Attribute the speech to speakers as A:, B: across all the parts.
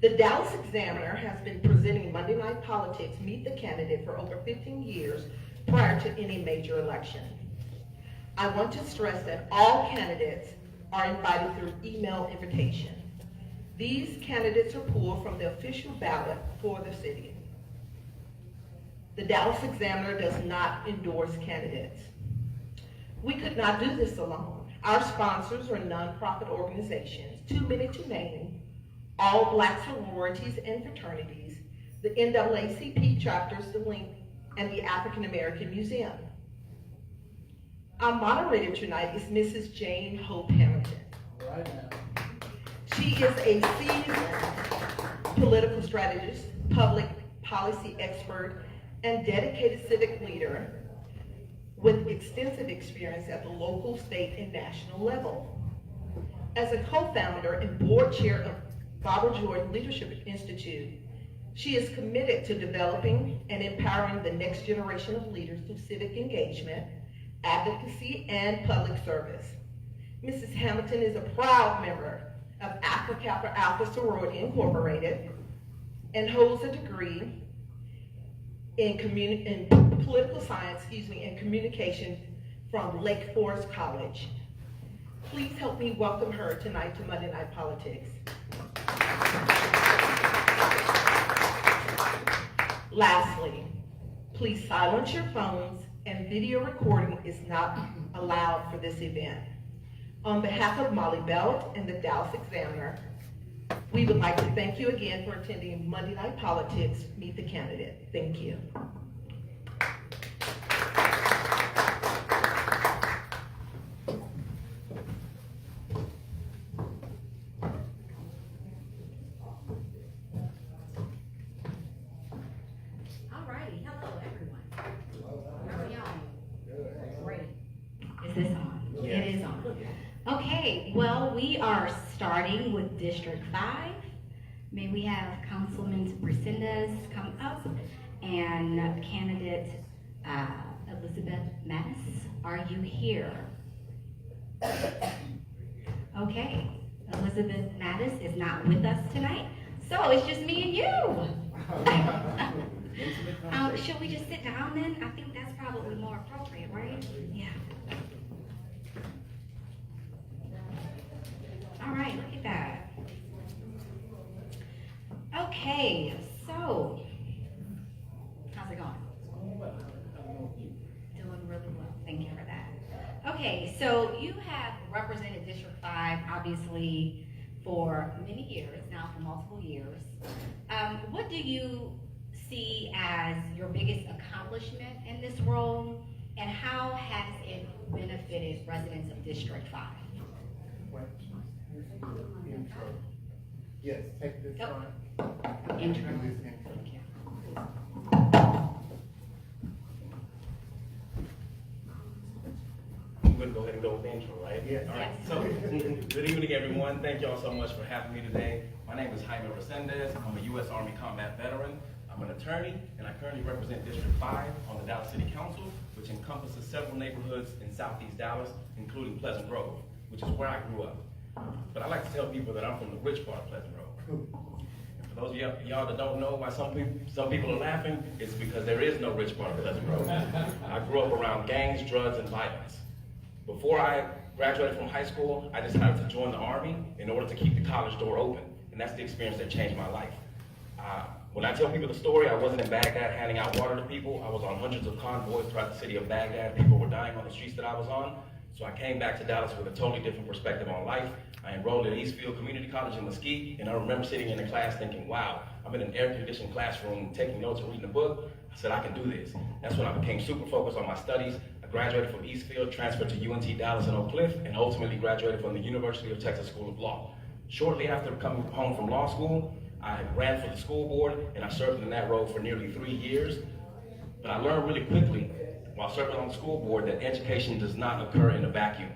A: The Dallas Examiner has been presenting Monday Night Politics Meet the Candidate for over 15 years prior to any major election. I want to stress that all candidates are invited through email invitation. These candidates are pulled from the official ballot for the city. The Dallas Examiner does not endorse candidates. We could not do this alone. Our sponsors are nonprofit organizations, too many to name, all Black sororities and fraternities, the NAACP chapters, the Link, and the African American Museum. Our moderator tonight is Mrs. Jane Hope Hamilton.
B: Right now.
A: She is a seasoned political strategist, public policy expert, and dedicated civic leader with extensive experience at the local, state, and national level. As a co-founder and board chair of Barbara Jordan Leadership Institute, she is committed to developing and empowering the next generation of leaders through civic engagement, advocacy, and public service. Mrs. Hamilton is a proud member of Alpha Kappa Alpha Sorority Incorporated and holds a degree in political science, and communication from Lake Forest College. Please help me welcome her tonight to Monday Night Politics. Lastly, please silence your phones, and video recording is not allowed for this event. On behalf of Molly Belt and the Dallas Examiner, we would like to thank you again for attending Monday Night Politics Meet the Candidate. Thank you.
C: Alrighty, hello everyone. How are y'all? Great. Is this on?
B: Yes.
C: It is on. Okay, well, we are starting with District 5. May we have Councilman Resendez come up and candidate Elizabeth Mattis. Are you here? Okay, Elizabeth Mattis is not with us tonight, so it's just me and you. Should we just sit down then? I think that's probably more appropriate, right? Yeah. All right, look at that. Okay, so how's it going? Doing really well. Thank you for that. Okay, so you have represented District 5 obviously for many years now, for multiple years. What do you see as your biggest accomplishment in this role, and how has it benefited residents of District 5?
B: Intro. Yes, take this
C: Yep.
B: one.
C: Intro.
B: Do this intro.
C: Thank you.
D: I'm going to go ahead and go with the intro, right?
B: Yes.
D: All right.
C: Yes.
D: So, good evening, everyone. Thank you all so much for having me today. My name is Jaime Resendez. I'm a U.S. Army combat veteran. I'm an attorney, and I currently represent District 5 on the Dallas City Council, which encompasses several neighborhoods in Southeast Dallas, including Pleasant Grove, which is where I grew up. But I like to tell people that I'm from the rich part of Pleasant Grove. And for those of y'all that don't know why some people are laughing, it's because there is no rich part of Pleasant Grove. I grew up around gangs, drugs, and violence. Before I graduated from high school, I decided to join the Army in order to keep the college door open, and that's the experience that changed my life. When I tell people the story, I wasn't in Baghdad handing out water to people. I was on hundreds of convoys throughout the city of Baghdad. People were dying on the streets that I was on. So I came back to Dallas with a totally different perspective on life. I enrolled at Eastfield Community College in Mesquite, and I remember sitting in a class thinking, wow, I'm in an air-conditioned classroom taking notes and reading a book. I said, I can do this. That's when I became super focused on my studies. I graduated from Eastfield, transferred to UNT Dallas and Oak Cliff, and ultimately graduated from the University of Texas School of Law. Shortly after coming home from law school, I ran for the school board, and I served in that role for nearly 3 years. But I learned really quickly while serving on the school board that education does not occur in a vacuum.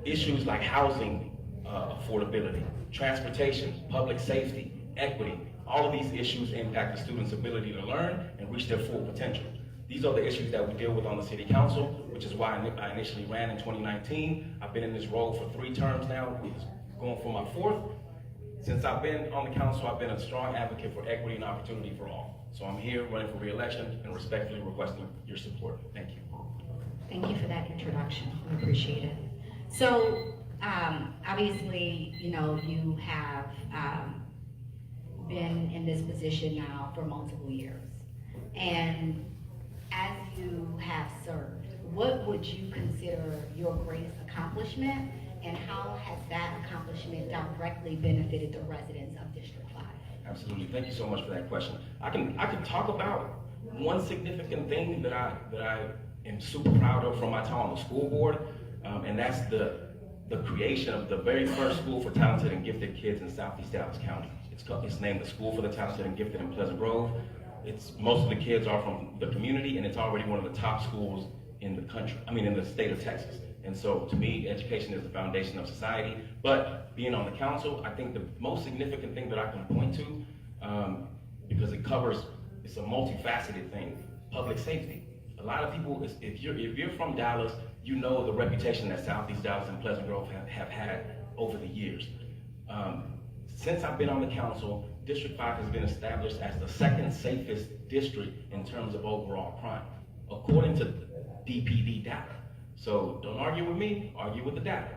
D: Issues like housing affordability, transportation, public safety, equity, all of these issues impact the students' ability to learn and reach their full potential. These are the issues that we deal with on the City Council, which is why I initially ran in 2019. I've been in this role for 3 terms now, going for my 4th. Since I've been on the council, I've been a strong advocate for equity and opportunity for all. So I'm here running for re-election and respectfully requesting your support. Thank you.
C: Thank you for that introduction. We appreciate it. So, obviously, you know, you have been in this position now for multiple years. And as you have served, what would you consider your greatest accomplishment, and how has that accomplishment directly benefited the residents of District 5?
D: Absolutely. Thank you so much for that question. I can talk about one significant thing that I am super proud of from my time on the school board, and that's the creation of the very first school for talented and gifted kids in Southeast Dallas County. It's named the School for the Talented and Gifted in Pleasant Grove. Most of the kids are from the community, and it's already one of the top schools in the country, in the state of Texas. And so to me, education is the foundation of society. But being on the council, I think the most significant thing that I can point to, because it's a multifaceted thing, public safety. A lot of people, if you're from Dallas, you know the reputation that Southeast Dallas and Pleasant Grove have had over the years. Since I've been on the council, District 5 has been established as the second safest district in terms of overall crime, according to DPD data. So don't argue with me, argue with the data.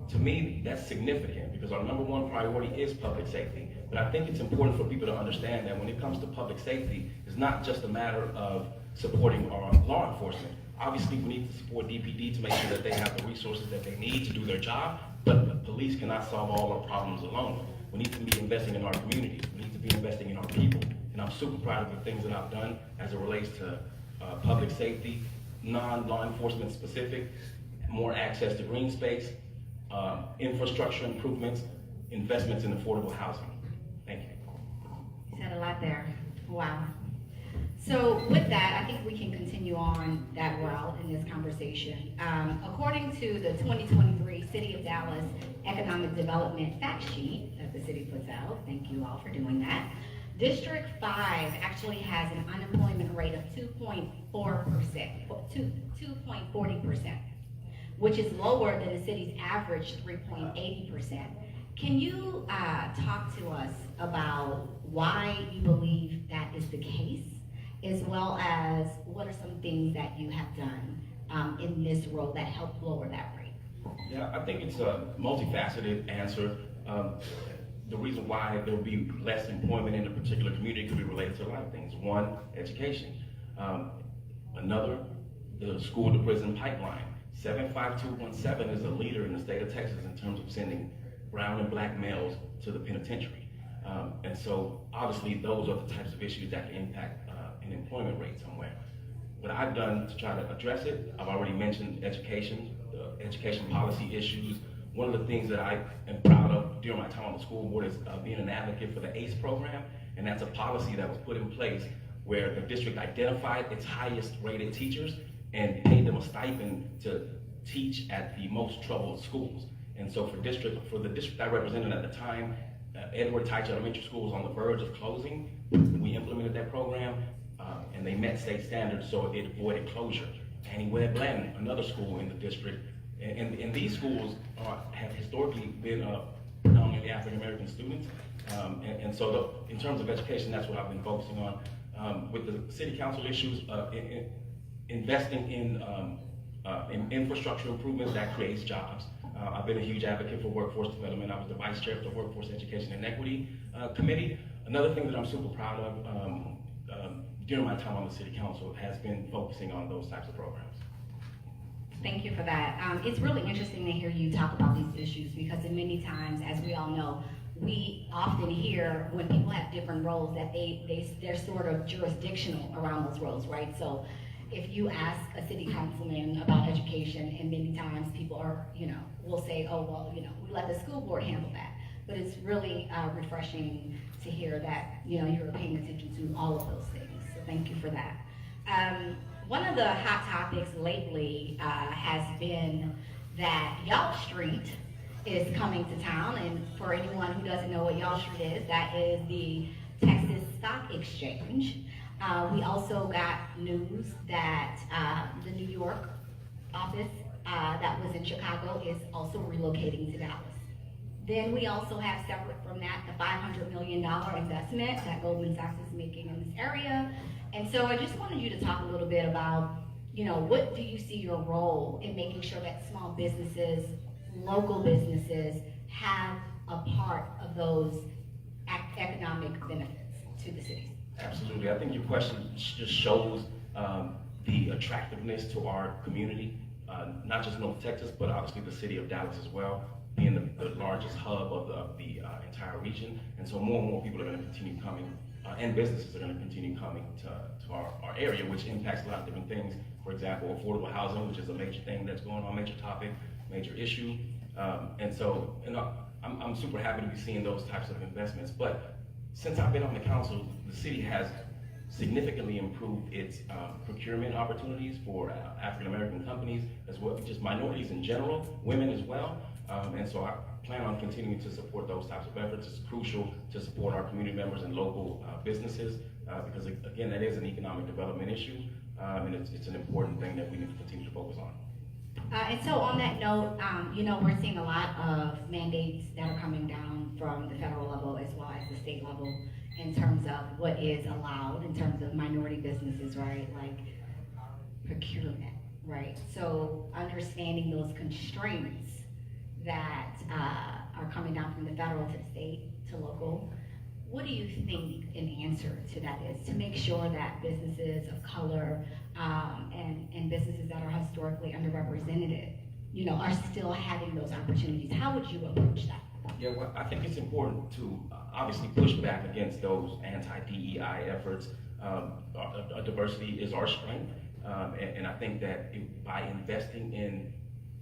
D: To me, that's significant because our number one priority is public safety. But I think it's important for people to understand that when it comes to public safety, it's not just a matter of supporting our law enforcement. Obviously, we need to support DPD to make sure that they have the resources that they need to do their job, but the police cannot solve all our problems alone. We need to be investing in our communities. We need to be investing in our people. And I'm super proud of the things that I've done as it relates to public safety, non-law enforcement specific, more access to green space, infrastructure improvements, investments in affordable housing. Thank you.
C: You said a lot there. Wow. So with that, I think we can continue on that route in this conversation. According to the 2023 City of Dallas Economic Development Fact Sheet that the city puts out, thank you all for doing that, District 5 actually has an unemployment rate of 2.40%, which is lower than the city's average 3.80%. Can you talk to us about why you believe that is the case, as well as what are some things that you have done in this role that help lower that rate?
D: Yeah, I think it's a multifaceted answer. The reason why there will be less employment in a particular community could be related to a lot of things. One, education. Another, the school to prison pipeline. 75217 is a leader in the state of Texas in terms of sending brown and black males to the penitentiary. And so obviously those are the types of issues that can impact an employment rate somewhere. What I've done to try to address it, I've already mentioned education, the education policy issues. One of the things that I am proud of during my time on the school board is being an advocate for the ACE program, and that's a policy that was put in place where the district identified its highest rated teachers and paid them a stipend to teach at the most troubled schools. And so for the district I represented at the time, Edward Teich Elementary School was on the verge of closing. We implemented that program, and they met state standards, so it avoided closure. Annie Webb Blanton, another school in the district, and these schools have historically been predominantly African-American students. And so in terms of education, that's what I've been focusing on. With the city council issues, investing in infrastructure improvements that creates jobs. I've been a huge advocate for workforce development. I was the vice chair of the Workforce Education and Equity Committee. Another thing that I'm super proud of during my time on the city council has been focusing on those types of programs.
C: Thank you for that. It's really interesting to hear you talk about these issues because many times, as we all know, we often hear when people have different roles that they're sort of jurisdictional around those roles, right? So if you ask a city councilman about education, and many times people are, will say, oh, well, we let the school board handle that. But it's really refreshing to hear that, you're paying attention to all of those things. So thank you for that. One of the hot topics lately has been that Y'all Street is coming to town, and for anyone who doesn't know what Y'all Street is, that is the Texas Stock Exchange. We also got news that the New York office that was in Chicago is also relocating to Dallas. Then we also have separate from that, the $500 million investment that Goldman Sachs is making in this area. And so I just wanted you to talk a little bit about, what do you see your role in making sure that small businesses, local businesses have a part of those economic benefits to the cities?
D: Absolutely. I think your question just shows the attractiveness to our community, not just North Texas, but obviously the city of Dallas as well, being the largest hub of the entire region. And so more and more people are going to continue coming, and businesses are going to continue coming to our area, which impacts a lot of different things. For example, affordable housing, which is a major thing that's going on, major topic, major issue. And so I'm super happy to be seeing those types of investments. But since I've been on the council, the city has significantly improved its procurement opportunities for African-American companies, as well, just minorities in general, women as well. And so I plan on continuing to support those types of efforts. It's crucial to support our community members and local businesses, because again, that is an economic development issue, and it's an important thing that we need to continue to focus on.
C: And so on that note, we're seeing a lot of mandates that are coming down from the federal level as well as the state level in terms of what is allowed in terms of minority businesses, right? Like procurement, right? So understanding those constraints that are coming down from the federal to the state to local, what do you think an answer to that is to make sure that businesses of color and businesses that are historically underrepresented, are still having those opportunities? How would you approach that?
D: Yeah, well, I think it's important to obviously push back against those anti-DEI efforts. Diversity is our strength, and I think that by investing in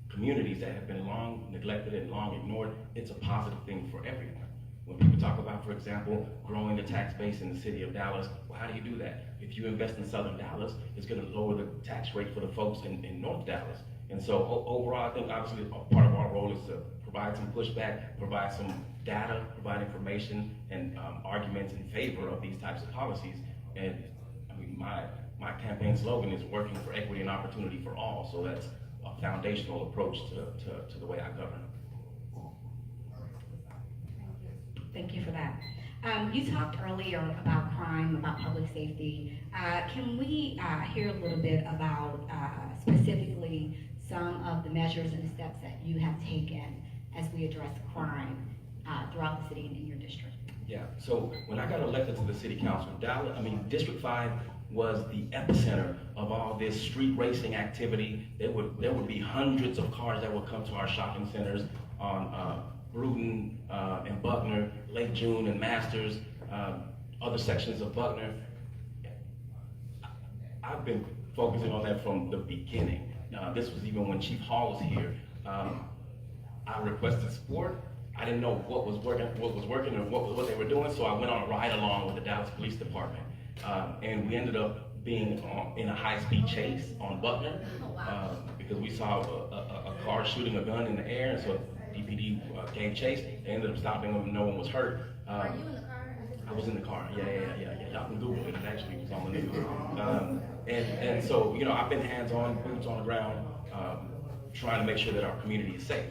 D: communities that have been long neglected and long ignored, it's a positive thing for everyone. When people talk about, for example, growing the tax base in the city of Dallas, well, how do you do that? If you invest in Southern Dallas, it's going to lower the tax rate for the folks in North Dallas. And so overall, I think obviously part of our role is to provide some pushback, provide some data, provide information and arguments in favor of these types of policies. And I mean, my campaign slogan is working for equity and opportunity for all. So that's a foundational approach to the way I govern.
C: Thank you for that. You talked earlier about crime, about public safety. Can we hear a little bit about specifically some of the measures and the steps that you have taken as we address crime throughout the city and in your district?
D: Yeah, so when I got elected to the city council, District 5 was the epicenter of all this street racing activity. There would be hundreds of cars that would come to our shopping centers on Bruton and Buckner, Lake June and Masters, other sections of Buckner. I've been focusing on that from the beginning. This was even when Chief Hall was here. I requested support. I didn't know what was working and what they were doing, so I went on a ride along with the Dallas Police Department. And we ended up being in a high-speed chase on Buckner because we saw a car shooting a gun in the air, and so DPD gave chase. They ended up stopping them and no one was hurt.
C: Are you in the car?
D: I was in the car, yeah. Y'all can Google it, it actually was on the news. And so, I've been hands-on, boots on the ground, trying to make sure that our community is safe.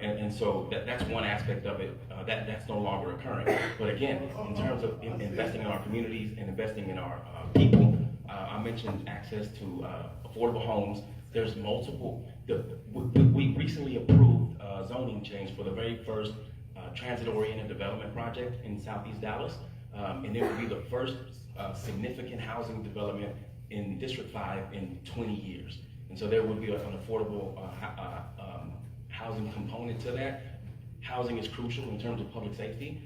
D: And so that's one aspect of it, that's no longer occurring. But again, in terms of investing in our communities and investing in our people, I mentioned access to affordable homes. There's multiple, we recently approved zoning change for the very first transit-oriented development project in Southeast Dallas. And it will be the first significant housing development in District 5 in 20 years. And so there will be an affordable housing component to that. Housing is crucial in terms of public safety.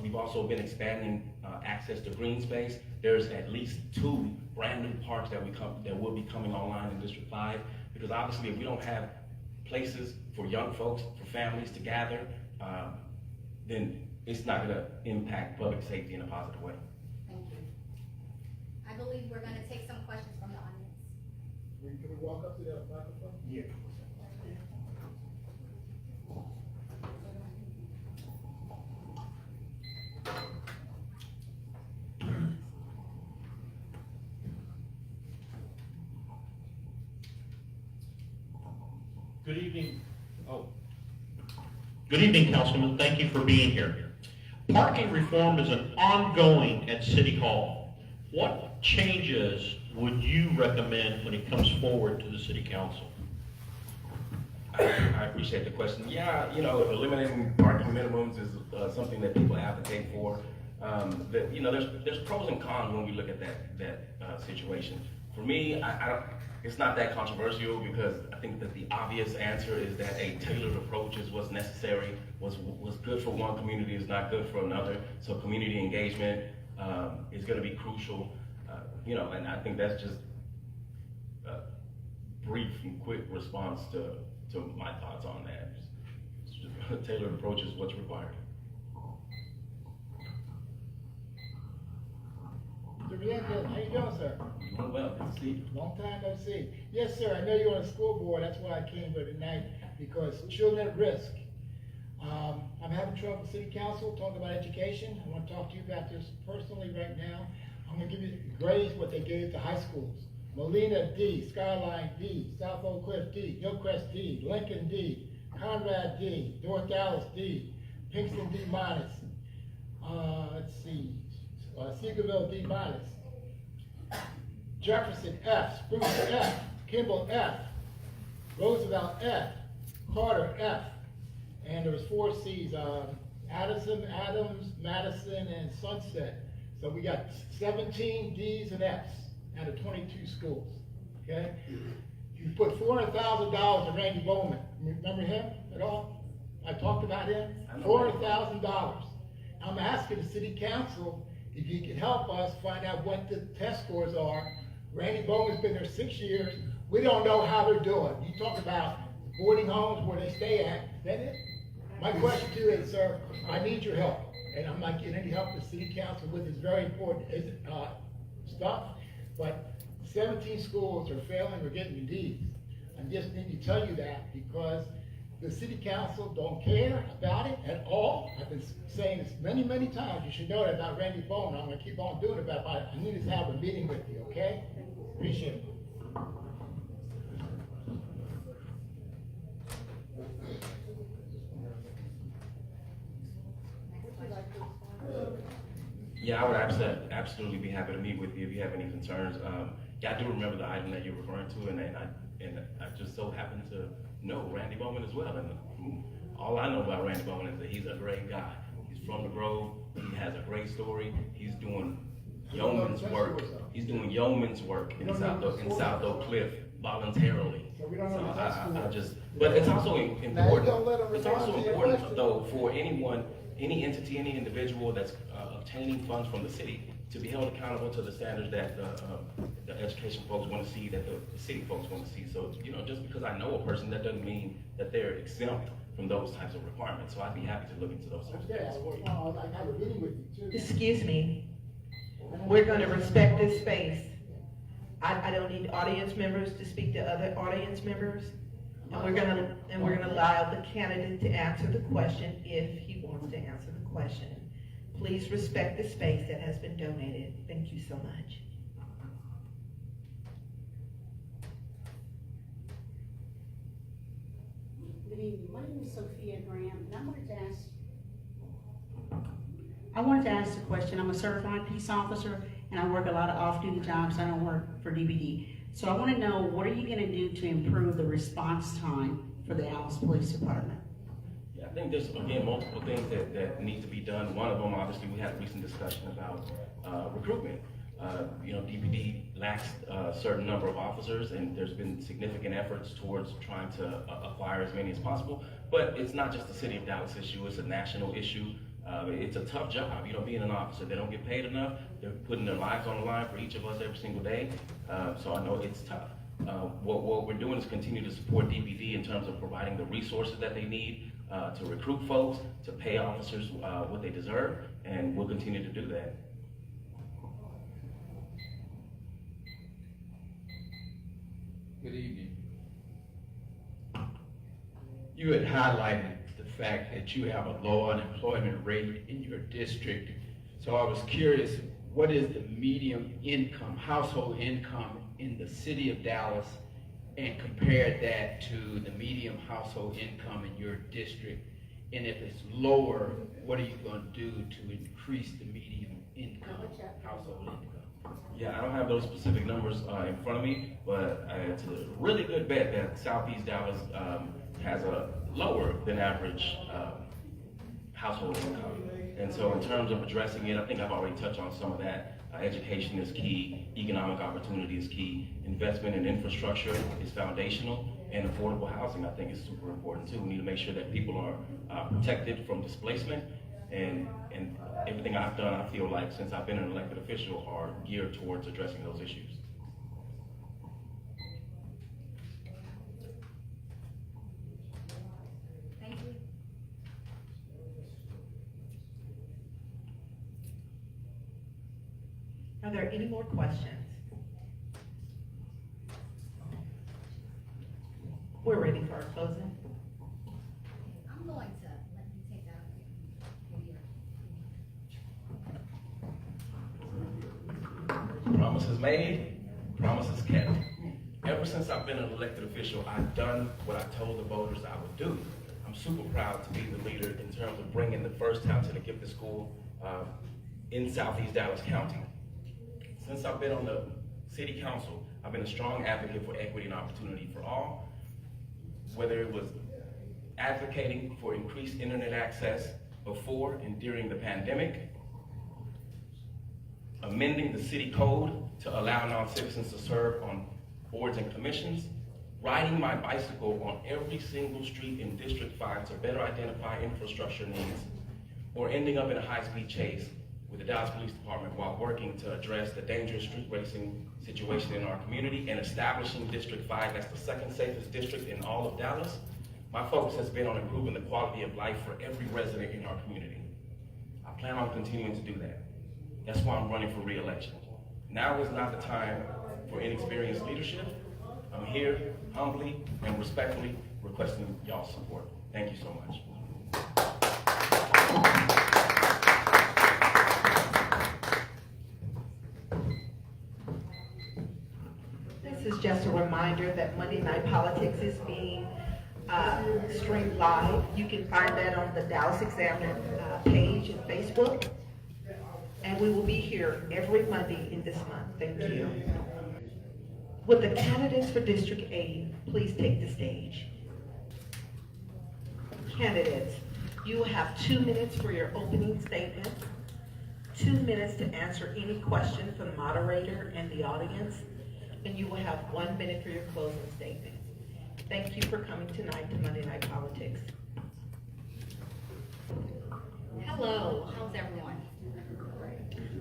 D: We've also been expanding access to green space. There's at least 2 brand new parks that will be coming online in District 5, because obviously if we don't have places for young folks, for families to gather, then it's not gonna impact public safety in a positive way.
C: Thank you. I believe we're gonna take some questions from the audience.
B: Can we walk up to that microphone? Yeah.
E: Good evening. Good evening, Councilman. Thank you for being here. Parking reform is an ongoing at City Hall. What changes would you recommend when it comes forward to the City Council?
D: I appreciate the question. Yeah, eliminating parking minimums is something that people advocate for. There's pros and cons when we look at that situation. For me, it's not that controversial because I think that the obvious answer is that a tailored approach is what's necessary. What's good for one community is not good for another. So community engagement is going to be crucial. And I think that's just a brief and quick response to my thoughts on that. A tailored approach is what's required.
B: Superintendent, how you doing, sir?
D: Doing well, good to see you.
B: Long time no see. Yes, sir, I know you're on the school board, that's why I came here tonight, because children at risk. I'm having trouble with city council, talking about education. I want to talk to you about this personally right now. I'm gonna give you grades what they gave to high schools. Molina, D, Skyline, D, South Oak Cliff, D, Hillcrest, D, Lincoln, D, Conrad, D, North Dallas, D, Pinkston, D minus. Let's see, Seagoville, D minus. Jefferson, F, Spruce, F, Kimball, F, Roosevelt, F, Carter, F, and there was 4 C's, Addison, Adams, Madison, and Sunset. So we got 17 D's and F's out of 22 schools, okay? You put $400,000 in Randy Bowman. Remember him at all? I talked about him. $400,000. I'm asking the city council if you can help us find out what the test scores are. Randy Bowman's been there 6 years. We don't know how they're doing. You talk about boarding homes where they stay at. Is that it? My question to you is, sir, I need your help. And I'm not getting any help from the city council with this very important stuff. But 17 schools are failing or getting D's. I just need to tell you that because the city council don't care about it at all. I've been saying this many, many times. You should know that about Randy Bowman. I'm gonna keep on doing it, but I need to have a meeting with you, okay? Appreciate it.
D: Yeah, I would absolutely be happy to meet with you if you have any concerns. I do remember the item that you're referring to, and I just so happen to know Randy Bowman as well. And all I know about Randy Bowman is that he's a great guy. He's from the Grove. He has a great story. He's doing yeoman's work. He's doing yeoman's work in South Oak Cliff voluntarily.
B: So we don't know the test scores.
D: But it's also important.
B: don't let him
D: It's
B: respond
D: also
B: to your
D: important
B: question.
D: though for anyone, any entity, any individual that's obtaining funds from the city to be held accountable to the standards that the education folks want to see, that the city folks want to see. So, just because I know a person, that doesn't mean that they're exempt from those types of requirements. So I'd be happy to look into those types of
B: Okay,
D: things for you.
B: I have a meeting with you too.
A: Excuse me, we're gonna respect this space. I don't need audience members to speak to other audience members. And we're gonna allow the candidate to answer the question if he wants to answer the question. Please respect the space that has been donated. Thank you so much.
F: Good evening, my name is Sophia Graham, and I wanted to ask a question. I'm a certified peace officer, and I work a lot of off-duty jobs. I don't work for DPD. So I want to know, what are you going to do to improve the response time for the Dallas Police Department?
D: Yeah, I think there's, again, multiple things that need to be done. One of them, obviously, we had a recent discussion about recruitment. DPD lacks a certain number of officers, and there's been significant efforts towards trying to acquire as many as possible. But it's not just a city of Dallas issue, it's a national issue. It's a tough job, being an officer. They don't get paid enough. They're putting their lives on the line for each of us every single day. So I know it's tough. What we're doing is continue to support DPD in terms of providing the resources that they need to recruit folks, to pay officers what they deserve, and we'll continue to do that.
G: Good evening. You had highlighted the fact that you have a low unemployment rate in your district. So I was curious, what is the median income, household income in the city of Dallas, and compare that to the median household income in your district? And if it's lower, what are you gonna do to increase the median income, household income?
D: Yeah, I don't have those specific numbers in front of me, but it's a really good bet that Southeast Dallas has a lower than average household income. And so in terms of addressing it, I think I've already touched on some of that. Education is key, economic opportunity is key, investment in infrastructure is foundational, and affordable housing I think is super important too. We need to make sure that people are protected from displacement, and everything I've done, I feel like, since I've been an elected official, are geared towards addressing those issues.
C: Thank you.
A: Are there any more questions? We're ready for our closing.
H: I'm going to let you take that over.
D: Promises made, promises kept. Ever since I've been an elected official, I've done what I told the voters I would do. I'm super proud to be the leader in terms of bringing the first town to the gifted school in Southeast Dallas County. Since I've been on the city council, I've been a strong advocate for equity and opportunity for all, whether it was advocating for increased internet access before and during the pandemic, amending the city code to allow non-citizens to serve on boards and commissions, riding my bicycle on every single street in District 5 to better identify infrastructure needs, or ending up in a high-speed chase with the Dallas Police Department while working to address the dangerous street racing situation in our community and establishing District 5 as the second safest district in all of Dallas. My focus has been on improving the quality of life for every resident in our community. I plan on continuing to do that. That's why I'm running for re-election. Now is not the time for inexperienced leadership. I'm here humbly and respectfully requesting y'all's support. Thank you so much.
A: This is just a reminder that Monday Night Politics is being streamed live. You can find that on the Dallas Examiner page and Facebook. And we will be here every Monday in this month. Thank you. Would the candidates for District 8 please take the stage? Candidates, you will have 2 minutes for your opening statement, 2 minutes to answer any question from the moderator and the audience, and you will have 1 minute for your closing statement. Thank you for coming tonight to Monday Night Politics.
C: Hello, how's everyone?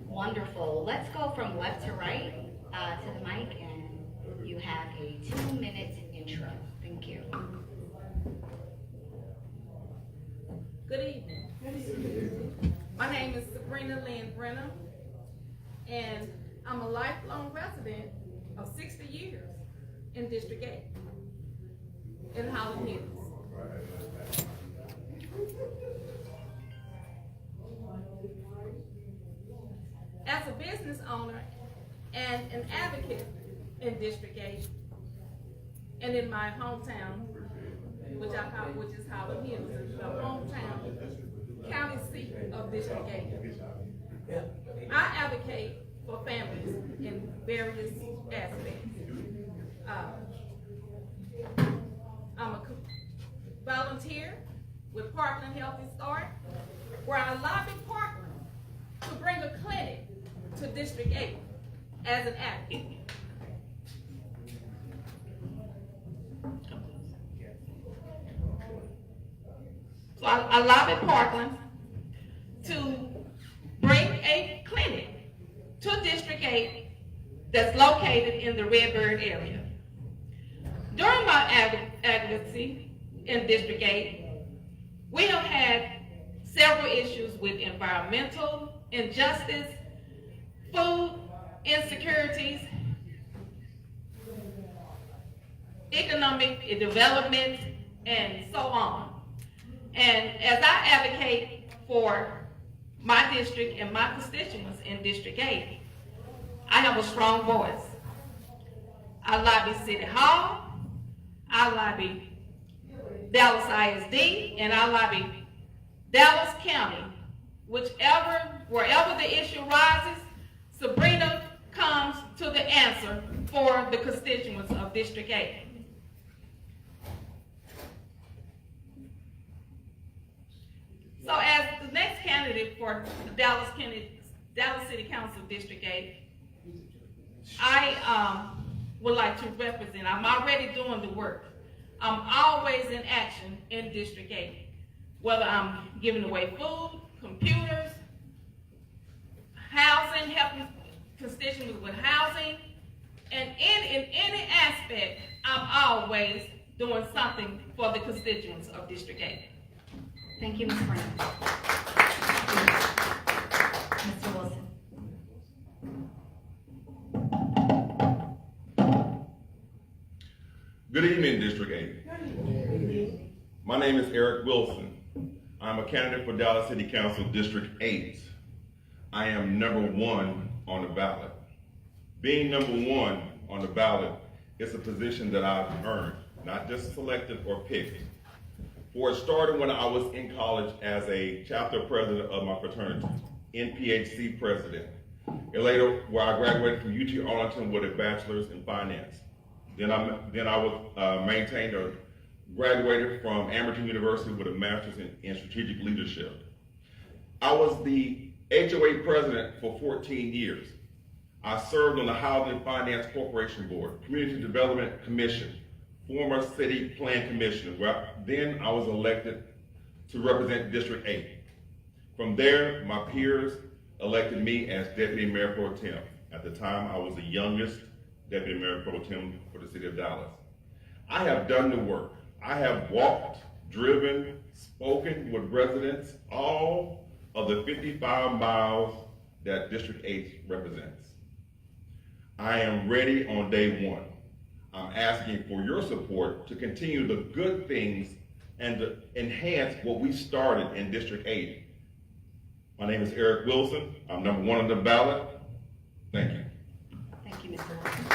C: Wonderful. Let's go from left to right to the mic, and you have a 2-minute intro. Thank you.
I: Good evening. My name is Sabrina Lynn Brenner, and I'm a lifelong resident of 60 years in District 8 in Holland Hills. As a business owner and an advocate in District 8 and in my hometown, which is Holland Hills, the hometown county seat of District 8. I advocate for families in various aspects. I'm a volunteer with Parkland Healthy Start, where I lobby Parkland to bring a clinic to District 8 as an advocate. So I lobby Parkland to bring a clinic to District 8 that's located in the Redbird area. During my advocacy in District 8, we have had several issues with environmental injustice, food insecurities, economic development, and so on. And as I advocate for my district and my constituents in District 8, I have a strong voice. I lobby City Hall, I lobby Dallas ISD, and I lobby Dallas County, wherever the issue rises, Sabrina comes to the answer for the constituents of District 8. So as the next candidate for the Dallas City Council District 8, I would like to represent. I'm already doing the work. I'm always in action in District 8. Whether I'm giving away food, computers, housing, helping constituents with housing, and in any aspect, I'm always doing something for the constituents of District 8.
C: Thank you, Ms. Brown. Mr. Wilson.
J: Good evening, District 8. My name is Eric Wilson. I'm a candidate for Dallas City Council District 8. I am number 1 on the ballot. Being number 1 on the ballot is a position that I've earned, not just selected or picked. For it started when I was in college as a chapter president of my fraternity, NPHC president. And later, where I graduated from UT Arlington with a bachelor's in finance. Then I was maintained or graduated from Amherst University with a master's in strategic leadership. I was the HOA president for 14 years. I served on the Housing and Finance Corporation Board, Community Development Commission, former City Plan Commissioner, where then I was elected to represent District 8. From there, my peers elected me as Deputy Mayor Pro Tem. At the time, I was the youngest Deputy Mayor Pro Tem for the City of Dallas. I have done the work. I have walked, driven, spoken with residents all of the 55 miles that District 8 represents. I am ready on day 1. I'm asking for your support to continue the good things and to enhance what we started in District 8. My name is Eric Wilson. I'm number 1 on the ballot. Thank you.
C: Thank you, Mr. Wilson.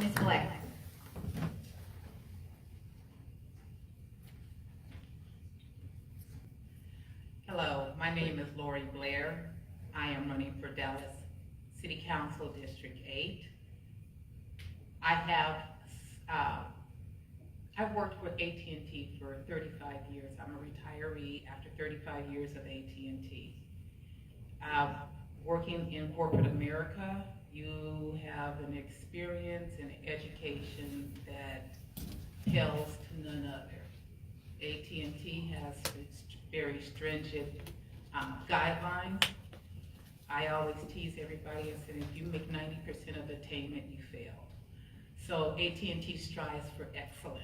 C: Ms. Black.
K: Hello, my name is Lori Blair. I am running for Dallas City Council District 8. I've worked with AT&T for 35 years. I'm a retiree after 35 years of AT&T. Working in corporate America, you have an experience and education that tells to none other. AT&T has very stringent guidelines. I always tease everybody and say, if you make 90% of attainment, you fail. So AT&T strives for excellence.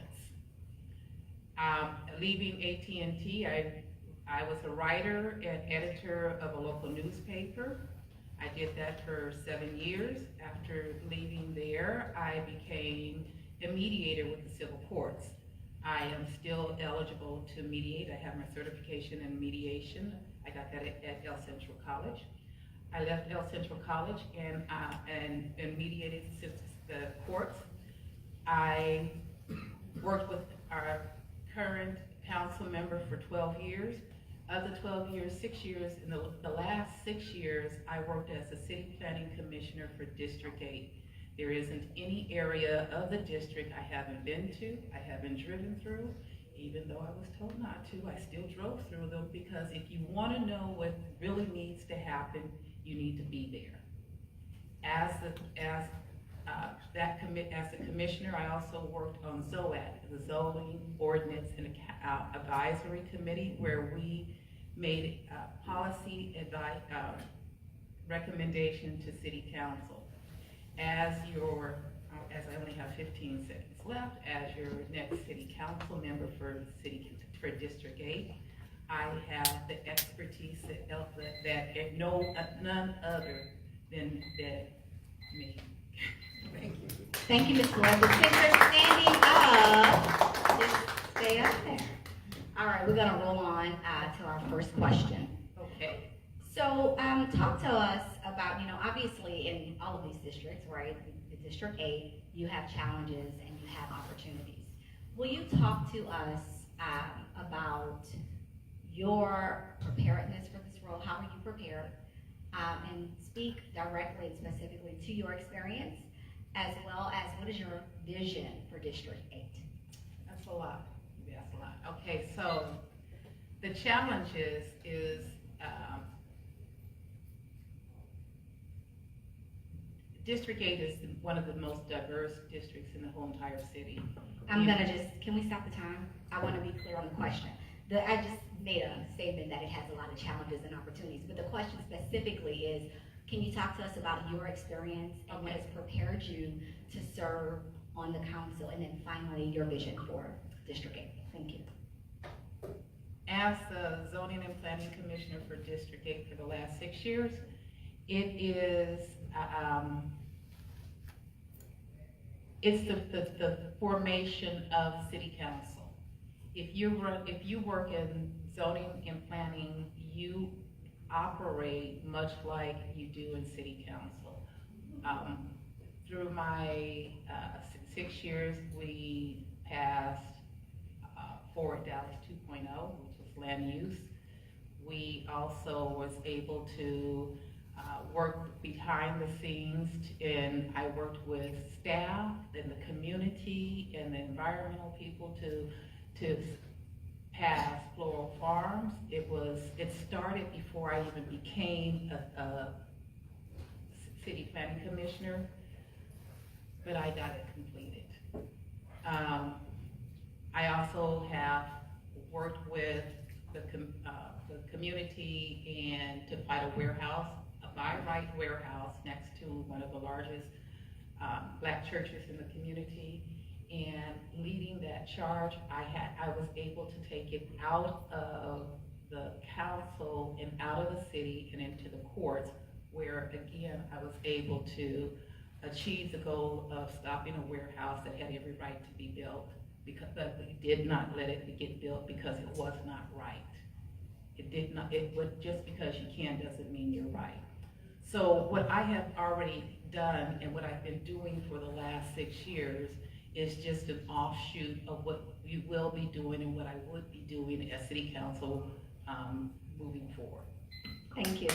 K: Leaving AT&T, I was a writer and editor of a local newspaper. I did that for 7 years. After leaving there, I became a mediator with the civil courts. I am still eligible to mediate. I have my certification in mediation. I got that at El Central College. I left El Central College and mediated the courts. I worked with our current council member for 12 years. Of the 12 years, 6 years, in the last 6 years, I worked as the City Planning Commissioner for District 8. There isn't any area of the district I haven't been to, I haven't driven through. Even though I was told not to, I still drove through them, because if you want to know what really needs to happen, you need to be there. As the commissioner, I also worked on ZOAD, the Zoning Ordinance and Advisory Committee, where we made policy recommendation to City Council. As I only have 15 seconds left, as your next City Council member for District 8, I have the expertise that none other than me. Thank you.
C: Thank you, Ms. Black. Since you're standing up, just stay up there. All right, we're gonna roll on to our first question.
K: Okay.
C: So, talk to us about, obviously in all of these districts, right, the District 8, you have challenges and you have opportunities. Will you talk to us about your preparedness for this role. How are you prepared? And speak directly and specifically to your experience, as well as what is your vision for District 8?
K: That's a lot. That's a lot. Okay, so the challenge is District 8 is one of the most diverse districts in the whole entire city.
C: Can we stop the time? I want to be clear on the question. I just made a statement that it has a lot of challenges and opportunities, but the question specifically is, can you talk to us about your experience and what has prepared you to serve on the council, and then finally your vision for District 8? Thank you.
K: As the Zoning and Planning Commissioner for District 8 for the last 6 years, it is it's the formation of city council. If you work in zoning and planning, you operate much like you do in city council. Through my 6 years, we passed Forward Dallas 2.0, which was land use. We also was able to work behind the scenes, and I worked with staff and the community and the environmental people to pass Floral Farms. It started before I even became a city planning commissioner, but I got it completed. I also have worked with the community and to fight a warehouse, a by-right warehouse next to one of the largest black churches in the community. And leading that charge, I was able to take it out of the council and out of the city and into the courts, where again, I was able to achieve the goal of stopping a warehouse that had every right to be built, because we did not let it get built because it was not right. Just because you can doesn't mean you're right. So what I have already done and what I've been doing for the last 6 years is just an offshoot of what you will be doing and what I would be doing as city council moving forward.
C: Thank you.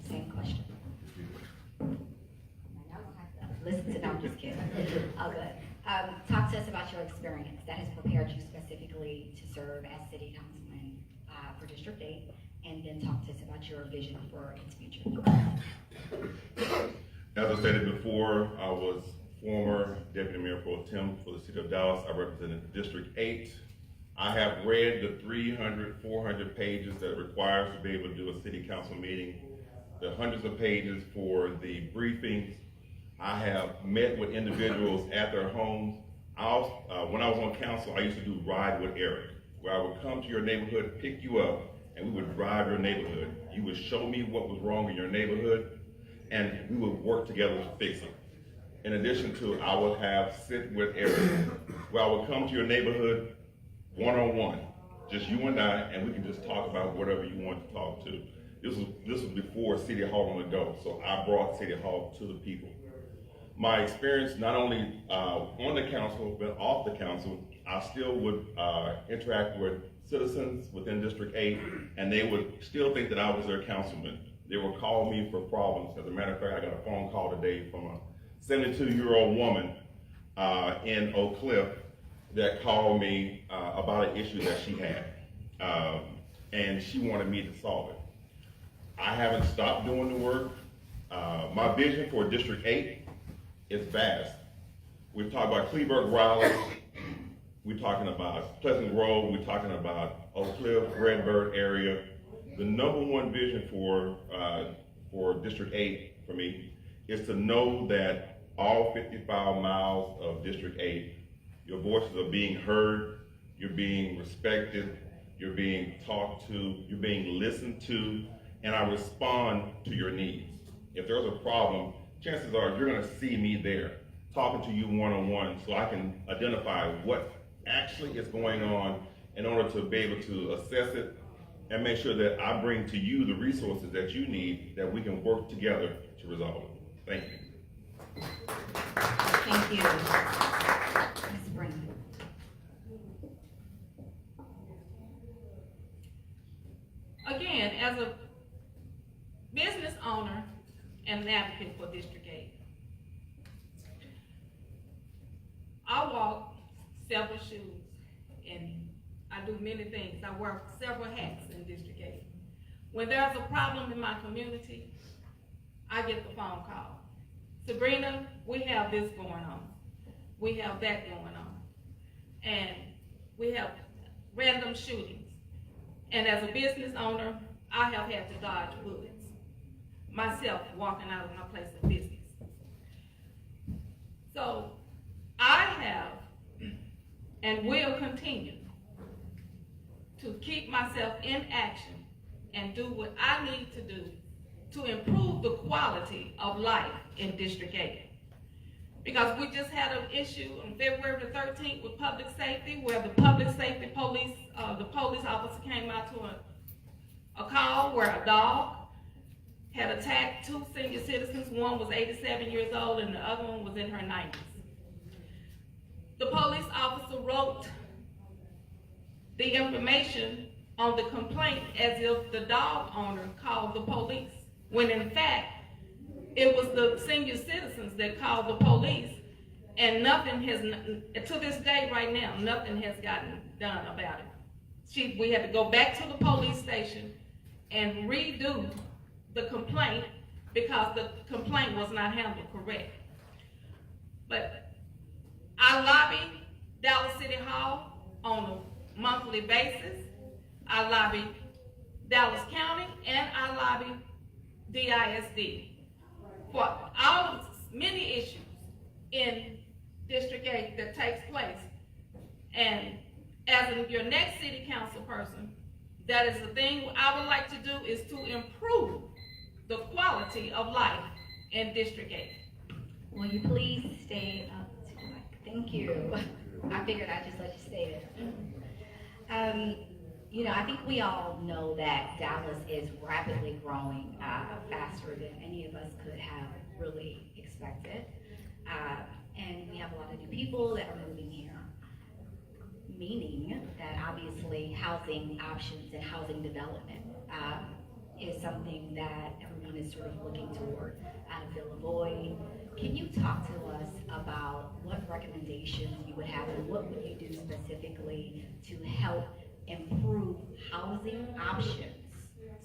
C: Same question. Now we'll have to listen to them, I'm just kidding. Oh, good. Talk to us about your experience that has prepared you specifically to serve as city councilman for District 8, and then talk to us about your vision for its future.
J: As I stated before, I was former Deputy Mayor Pro Tem for the City of Dallas. I represented District 8. I have read the 300, 400 pages that it requires to be able to do a city council meeting, the hundreds of pages for the briefings. I have met with individuals at their homes. When I was on council, I used to do Ride with Eric, where I would come to your neighborhood, pick you up, and we would drive your neighborhood. You would show me what was wrong in your neighborhood, and we would work together to fix it. In addition to, I would have sit with Eric, where I would come to your neighborhood one-on-one, just you and I, and we can just talk about whatever you want to talk to. This was before City Hall on the go, so I brought City Hall to the people. My experience, not only on the council, but off the council, I still would interact with citizens within District 8, and they would still think that I was their councilman. They would call me for problems. As a matter of fact, I got a phone call today from a 72-year-old woman in Oak Cliff that called me about an issue that she had, and she wanted me to solve it. I haven't stopped doing the work. My vision for District 8 is vast. We're talking about Cleburne, Raleigh. We're talking about Pleasant Grove. We're talking about Oak Cliff, Redbird area. The number one vision for District 8 for me is to know that all 55 miles of District 8, your voices are being heard, you're being respected, you're being talked to, you're being listened to, and I respond to your needs. If there's a problem, chances are you're gonna see me there, talking to you one-on-one, so I can identify what actually is going on in order to be able to assess it and make sure that I bring to you the resources that you need, that we can work together to resolve it. Thank you.
C: Thank you. Ms. Brandon.
I: Again, as a business owner and an advocate for District 8, I walk several shoes and I do many things. I wear several hats in District 8. When there's a problem in my community, I get the phone call. Sabrina, we have this going on. We have that going on. And we have random shootings. And as a business owner, I have had to dodge bullets myself walking out of my place of business. So I have and will continue to keep myself in action and do what I need to do to improve the quality of life in District 8. Because we just had an issue on February the 13th with public safety, where the public safety police, the police officer came out to a call where a dog had attacked 2 senior citizens. One was 87 years old and the other one was in her 90s. The police officer wrote the information on the complaint as if the dog owner called the police, when in fact, it was the senior citizens that called the police, and nothing has, to this day right now, nothing has gotten done about it. We had to go back to the police station and redo the complaint because the complaint was not handled correct. But I lobby Dallas City Hall on a monthly basis. I lobby Dallas County, and I lobby DISD for all many issues in District 8 that takes place. And as your next city council person, that is the thing I would like to do, is to improve the quality of life in District 8.
C: Will you please stay up to the mic? Thank you. I figured I'd just let you stay there. You know, I think we all know that Dallas is rapidly growing faster than any of us could have really expected. And we have a lot of new people that are moving here, meaning that obviously housing options and housing development is something that everyone is sort of looking toward to fill a void. Can you talk to us about what recommendations you would have and what would you do specifically to help improve housing options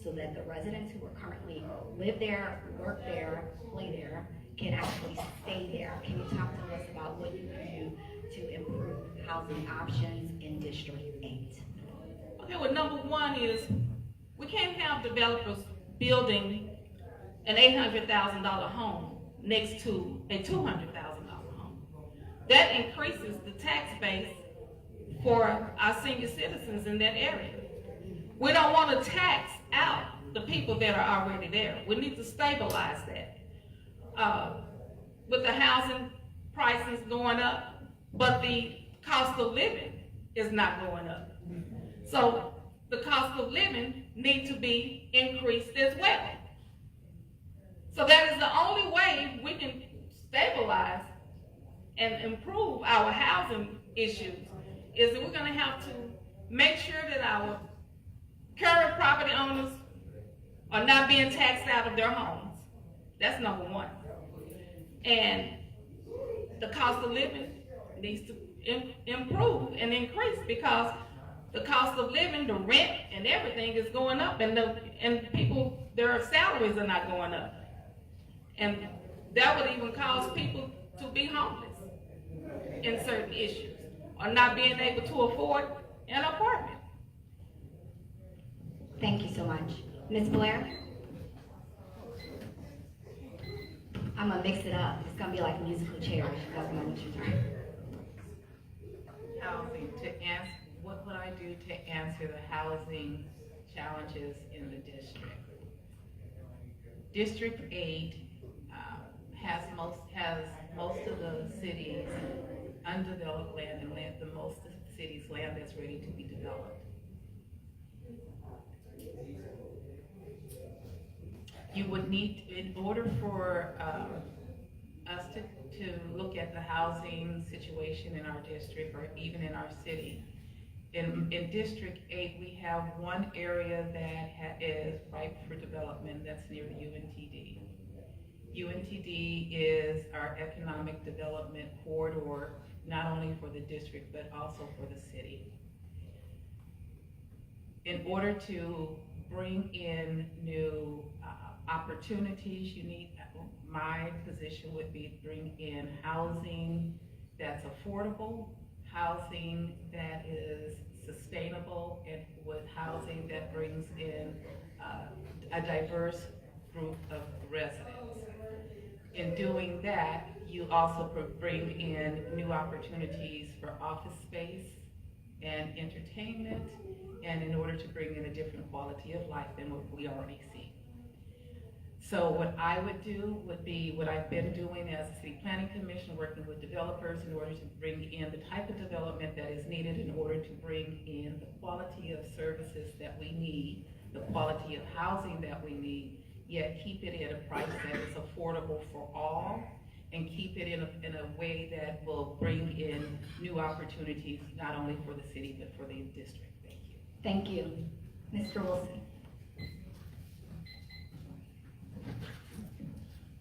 C: so that the residents who are currently live there, work there, play there, can actually stay there? Can you talk to us about what you can do to improve housing options in District 8?
I: Okay, well, number one is we can't have developers building an $800,000 home next to a $200,000 home. That increases the tax base for our senior citizens in that area. We don't want to tax out the people that are already there. We need to stabilize that. With the housing prices going up, but the cost of living is not going up. So the cost of living needs to be increased as well. So that is the only way we can stabilize and improve our housing issues, is that we're going to have to make sure that our current property owners are not being taxed out of their homes. That's number one. And the cost of living needs to improve and increase, because the cost of living, the rent and everything is going up, and people, their salaries are not going up. And that would even cause people to be homeless in certain issues, or not being able to afford an apartment.
C: Thank you so much. Ms. Blair? I'm gonna mix it up. It's gonna be like musical chairs. You guys know what you're doing.
K: Housing, what would I do to answer the housing challenges in the district? District 8 has most of the cities undeveloped land, and most of the city's land that's ready to be developed. You would need, in order for us to look at the housing situation in our district or even in our city. In District 8, we have one area that is ripe for development that's near the UNTD. UNTD is our economic development corridor, not only for the district, but also for the city. In order to bring in new opportunities, my position would be to bring in housing that's affordable, housing that is sustainable, and with housing that brings in a diverse group of residents. In doing that, you also bring in new opportunities for office space and entertainment, and in order to bring in a different quality of life than what we already see. So what I would do would be what I've been doing as a city planning commission, working with developers in order to bring in the type of development that is needed in order to bring in the quality of services that we need, the quality of housing that we need, yet keep it at a price that is affordable for all, and keep it in a way that will bring in new opportunities, not only for the city, but for the district. Thank you.
C: Thank you. Mr. Wilson.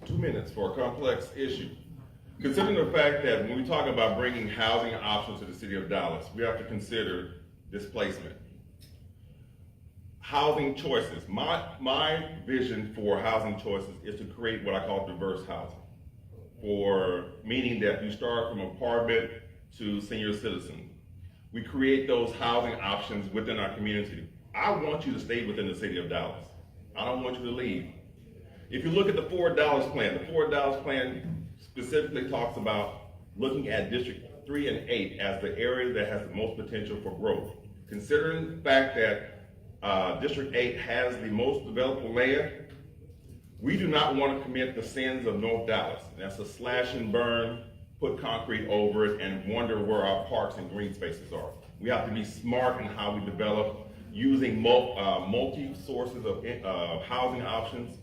J: 2 minutes for a complex issue. Considering the fact that when we talk about bringing housing options to the city of Dallas, we have to consider displacement. Housing choices. My vision for housing choices is to create what I call diverse housing. Meaning that you start from apartment to senior citizen. We create those housing options within our community. I want you to stay within the city of Dallas. I don't want you to leave. If you look at the Forward Dallas plan, the Forward Dallas plan specifically talks about looking at District 3 and 8 as the area that has the most potential for growth. Considering the fact that District 8 has the most developable land, we do not want to commit the sins of North Dallas. That's a slash and burn, put concrete over it, and wonder where our parks and green spaces are. We have to be smart in how we develop, using multi sources of housing options,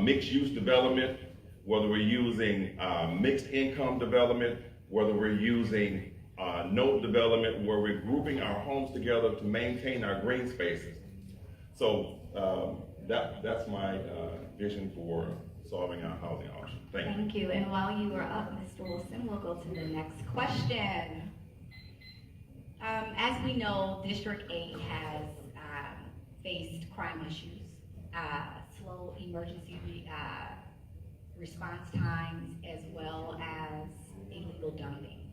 J: mixed-use development, whether we're using mixed income development, whether we're using node development, where we're grouping our homes together to maintain our green spaces. So that's my vision for solving our housing option. Thank you.
C: Thank you. And while you are up, Mr. Wilson, we'll go to the next question. As we know, District 8 has faced crime issues, slow emergency response times, as well as illegal dumping.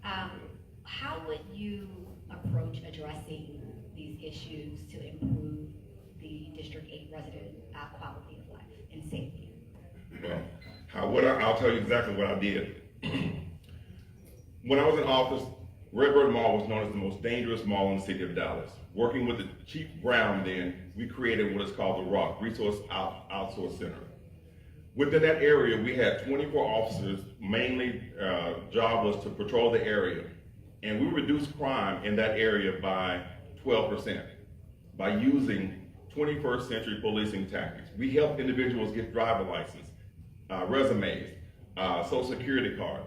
C: How would you approach addressing these issues to improve the District 8 resident quality of life and safety?
J: Well, I'll tell you exactly what I did. When I was in office, Redbird Mall was known as the most dangerous mall in the city of Dallas. Working with the Chief Brown then, we created what is called the ROC, Resource Outsource Center. Within that area, we had 24 officers, mainly job was to patrol the area. And we reduced crime in that area by 12% by using 21st century policing tactics. We helped individuals get driver license, resumes, social security card.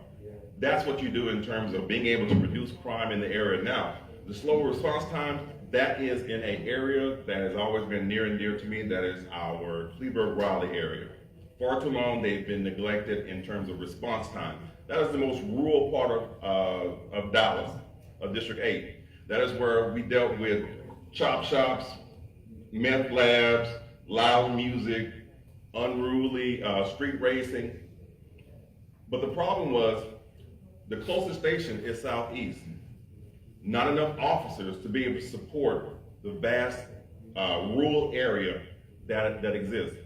J: That's what you do in terms of being able to reduce crime in the area. Now, the slower response time, that is in an area that has always been near and dear to me, that is our Kleberg-Raleigh area. Far too long they've been neglected in terms of response time. That is the most rural part of Dallas, of District 8. That is where we dealt with chop shops, meth labs, loud music, unruly street racing. But the problem was, the closest station is Southeast. Not enough officers to be able to support the vast rural area that exists.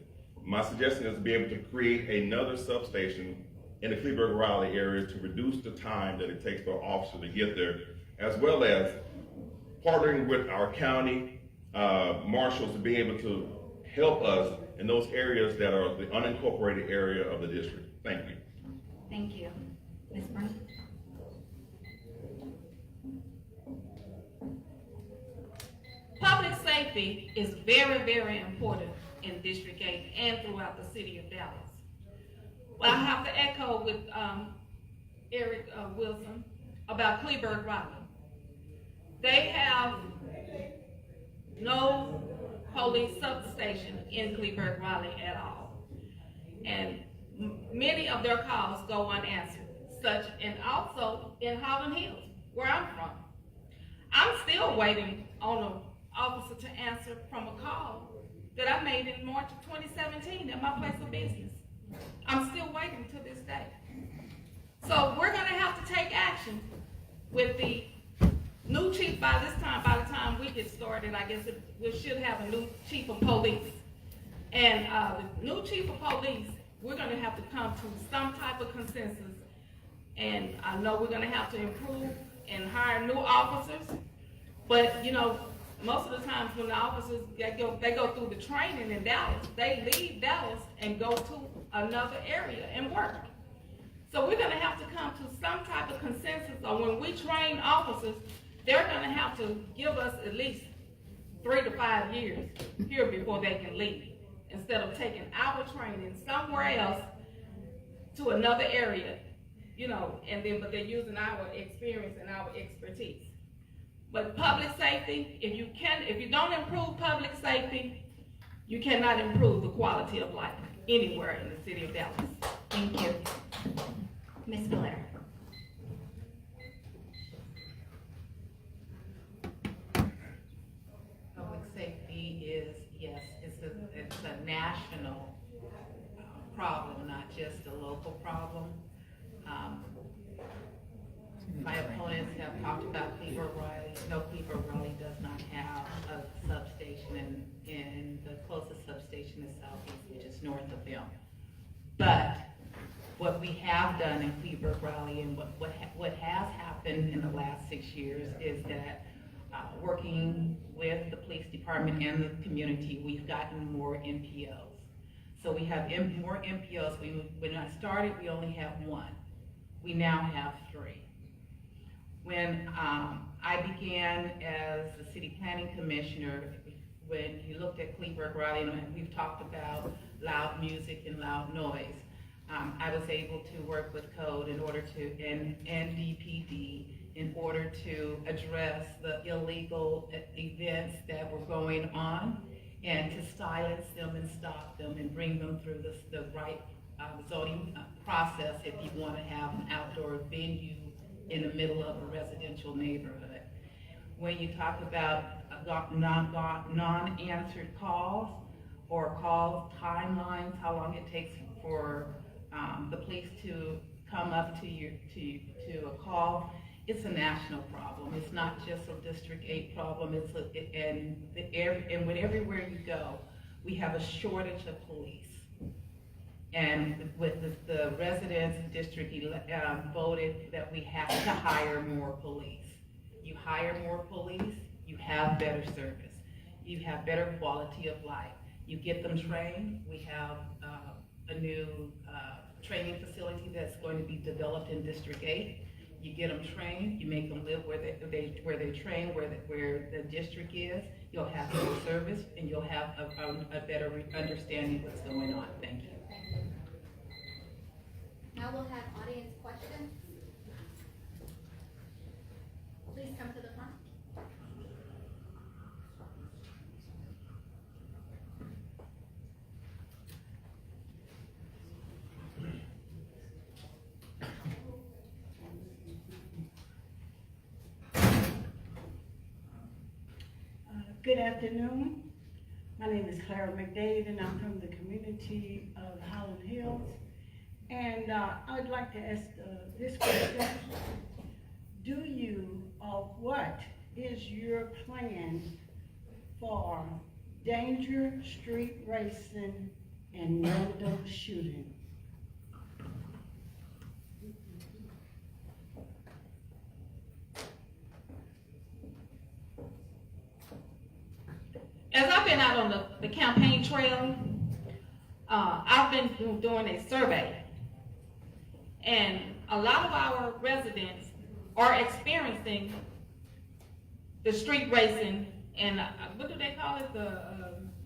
J: My suggestion is to be able to create another substation in the Kleberg-Raleigh area to reduce the time that it takes for an officer to get there, as well as partnering with our county marshals to be able to help us in those areas that are the unincorporated area of the district. Thank you.
C: Thank you. Ms. Brown?
I: Public safety is very, very important in District 8 and throughout the city of Dallas. Well, I have to echo with, Eric Wilson about Kleberg Riley. They have no police substation in Kleberg Riley at all. And many of their calls go unanswered, and also in Holland Hills, where I'm from. I'm still waiting on an officer to answer from a call that I made in March of 2017 at my place of business. I'm still waiting to this day. So we're gonna have to take action with the new chief by the time we get started. I guess we should have a new chief of police. And the new chief of police, we're gonna have to come to some type of consensus. And I know we're gonna have to improve and hire new officers. But, you know, most of the times when the officers, they go through the training in Dallas, they leave Dallas and go to another area and work. So we're gonna have to come to some type of consensus, or when we train officers, they're gonna have to give us at least 3 to 5 years here before they can leave, instead of taking our training somewhere else to another area, you know, but they're using our experience and our expertise. But public safety, if you don't improve public safety, you cannot improve the quality of life anywhere in the city of Dallas.
C: Thank you. Ms. Blair.
K: Public safety is, yes, it's a national problem, not just a local problem. My opponents have talked about Kleberg Riley. No, Kleberg Riley does not have a substation, and the closest substation is Southeast, which is north of them. But what we have done in Kleberg Riley, and what has happened in the last 6 years, is that working with the police department and the community, we've gotten more MPOs. So we have more MPOs. When I started, we only had 1. We now have 3. When I began as the city planning commissioner, when you looked at Kleberg Riley, and we've talked about loud music and loud noise, I was able to work with code in order to, and DPD, in order to address the illegal events that were going on, and to silence them and stop them and bring them through the right zoning process if you want to have an outdoor venue in the middle of a residential neighborhood. When you talk about non-answered calls, or call timelines, how long it takes for the police to come up to a call, it's a national problem. It's not just a District 8 problem. And everywhere you go, we have a shortage of police. And with the residents in District 11 voted that we have to hire more police. You hire more police, you have better service. You have better quality of life. You get them trained. We have a new training facility that's going to be developed in District 8. You get them trained, you make them live where they train, where the district is. You'll have more service, and you'll have a better understanding of what's going on. Thank you.
H: Now we'll have audience questions. Please come to the front.
L: Good afternoon. My name is Clara McDade, and I'm from the community of Holland Hills. And I'd like to ask this question. Do you, or what is your plan for danger, street racing, and random shooting?
I: As I've been out on the campaign trail, I've been doing a survey, and a lot of our residents are experiencing the street racing and what do they call it, the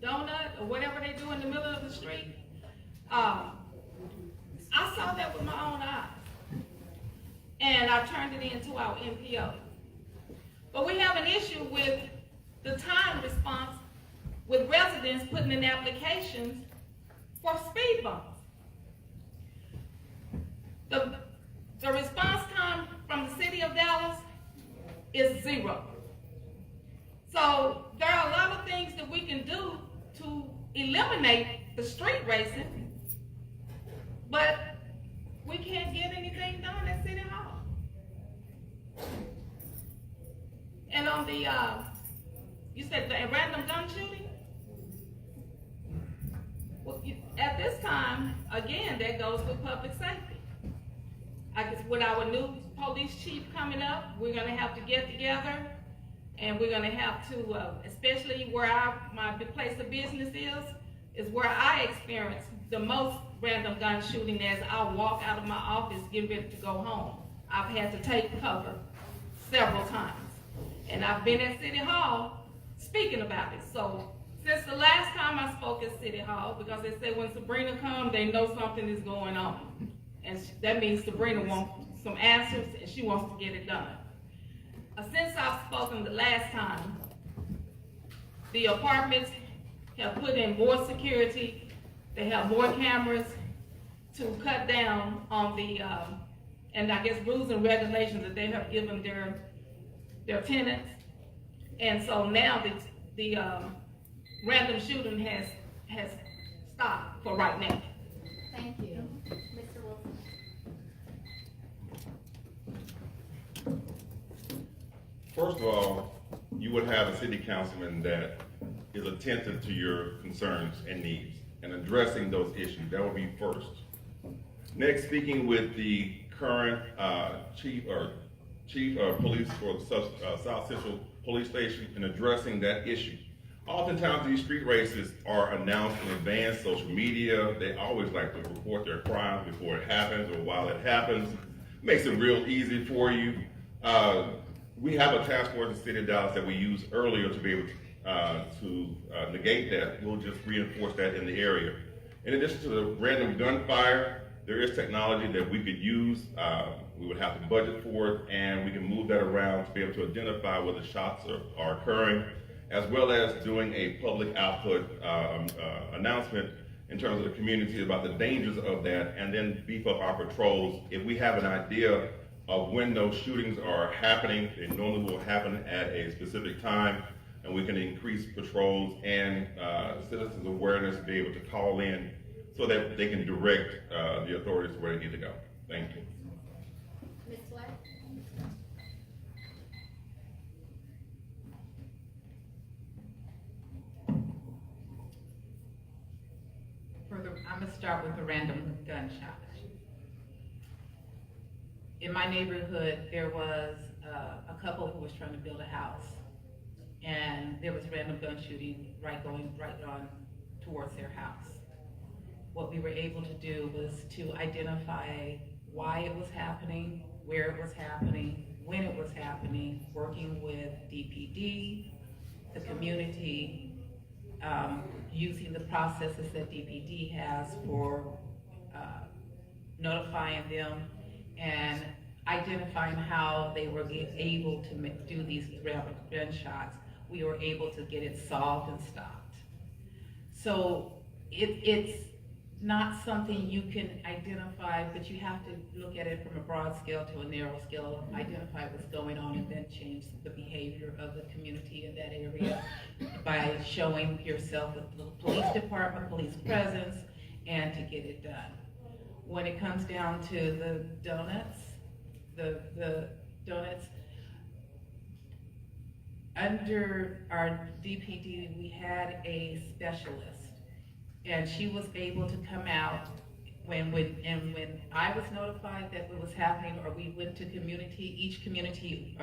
I: donut or whatever they do in the middle of the street. I and I turned it into our NPO. But we have an issue with the time response with residents putting in applications for speed bumps. The response time from the city of Dallas is 0. So there are a lot of things that we can do to eliminate the street racing, but we can't get anything done at City Hall. And on the, you said the random gun shooting? Well, at this time, again, that goes with public safety. I guess with our new police chief coming up, we're gonna have to get together and we're gonna have to, especially where my place of business is where I experience the most random gun shooting as I walk out of my office getting ready to go home. I've had to take cover several times. And I've been at City Hall speaking about it. So since the last time I spoke at City Hall, because they say when Sabrina comes, they know something is going on. And that means Sabrina wants some answers and she wants to get it done. Since I've spoken the last time, the apartments have put in more security. They have more cameras to cut down on the, and I guess rules and regulations that they have given their tenants. And so now the random shooting has stopped for right now.
H: Thank you. Mr. Wilson.
J: First of all, you would have a city councilman that is attentive to your concerns and needs and addressing those issues. That would be first. Next, speaking with the current chief of police for the South Central Police Station and addressing that issue. Oftentimes these street races are announced in advance, social media. They always like to report their crimes before it happens or while it happens. Makes it real easy for you. We have a task force in the city of Dallas that we used earlier to be able to negate that. We'll just reinforce that in the area. In addition to the random gunfire, there is technology that we could use. We would have to budget for it, and we can move that around to be able to identify where the shots are occurring, as well as doing a public output announcement in terms of the community about the dangers of that, and then beef up our patrols. If we have an idea of when those shootings are happening, they normally will happen at a specific time, and we can increase patrols and citizens' awareness to be able to call in so that they can direct the authorities where they need to go. Thank you.
H: Ms. Black?
K: I'm gonna start with the random gunshot. In my neighborhood, there was a couple who was trying to build a house, and there was random gun shooting going right on towards their house. What we were able to do was to identify why it was happening, where it was happening, when it was happening, working with DPD, the community, using the processes that DPD has for notifying them and identifying how they were able to do these gunshots. We were able to get it solved and stopped. So it's not something you can identify, but you have to look at it from a broad scale to a narrow scale, identify what's going on, and then change the behavior of the community in that area by showing yourself with the police department, police presence, and to get it done. When it comes down to the donuts, the donuts, under our DPD, we had a specialist, and she was able to come out when I was notified that it was happening, or we went to each community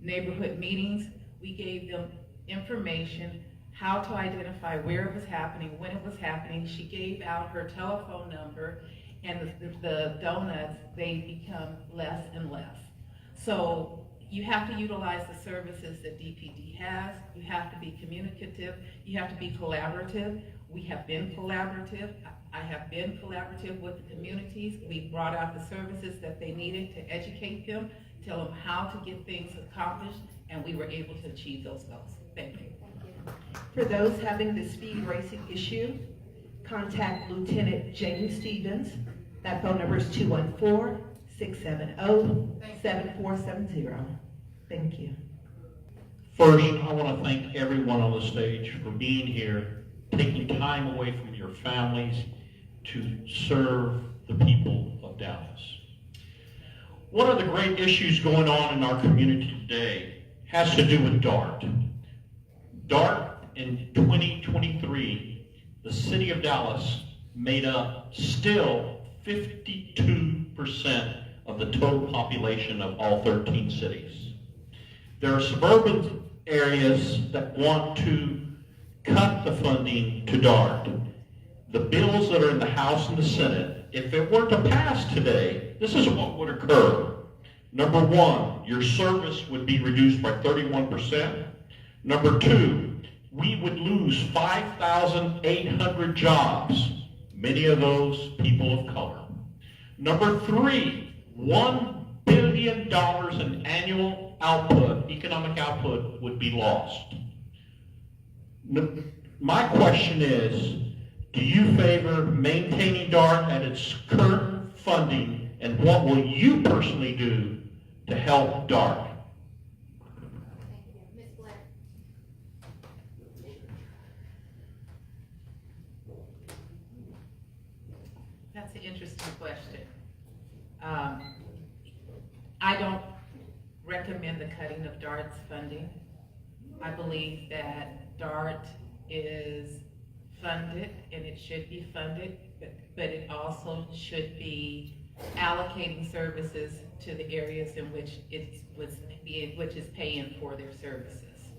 K: neighborhood meetings. We gave them information, how to identify where it was happening, when it was happening. She gave out her telephone number, and the donuts, they become less and less. So you have to utilize the services that DPD has. You have to be communicative. You have to be collaborative. We have been collaborative. I have been collaborative with the communities. We brought out the services that they needed to educate them, tell them how to get things accomplished, and we were able to achieve those goals. Thank you.
A: For those having the speed racing issue, contact Lieutenant James Stevens. That phone number is 214-670-7470. Thank you.
E: First, I want to thank everyone on the stage for being here, taking time away from your families to serve the people of Dallas. One of the great issues going on in our community today has to do with DART. DART in 2023, the city of Dallas made up still 52% of the total population of all 13 cities. There are suburban areas that want to cut the funding to DART. The bills that are in the House and the Senate, if it were to pass today, this is what would occur. Number one, your service would be reduced by 31%. Number two, we would lose 5,800 jobs, many of those people of color. Number three, $1 billion in annual output, economic output, would be lost. My question is, do you favor maintaining DART at its current funding, and what will you personally do to help DART?
H: Thank you. Ms. Blair?
K: That's an interesting question. I don't recommend the cutting of DART's funding. I believe that DART is funded, and it should be funded, but it also should be allocating services to the areas in which which is paying for their services.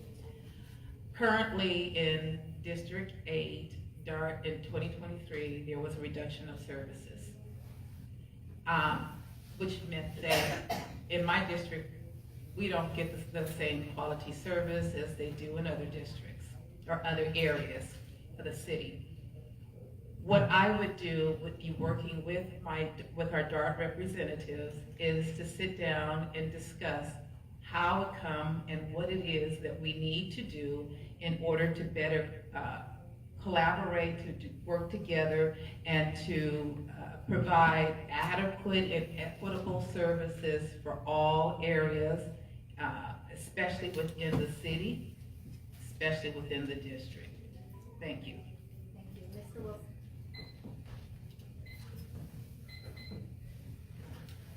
K: Currently in District 8, DART in 2023, there was a reduction of services, which meant that in my district, we don't get the same quality service as they do in other districts or other areas of the city. What I would do would be working with our DART representatives is to sit down and discuss how it come and what it is that we need to do in order to better collaborate, to work together, and to provide adequate and equitable services for all areas, especially within the city, especially within the district. Thank you.
H: Thank you. Mr. Wilson?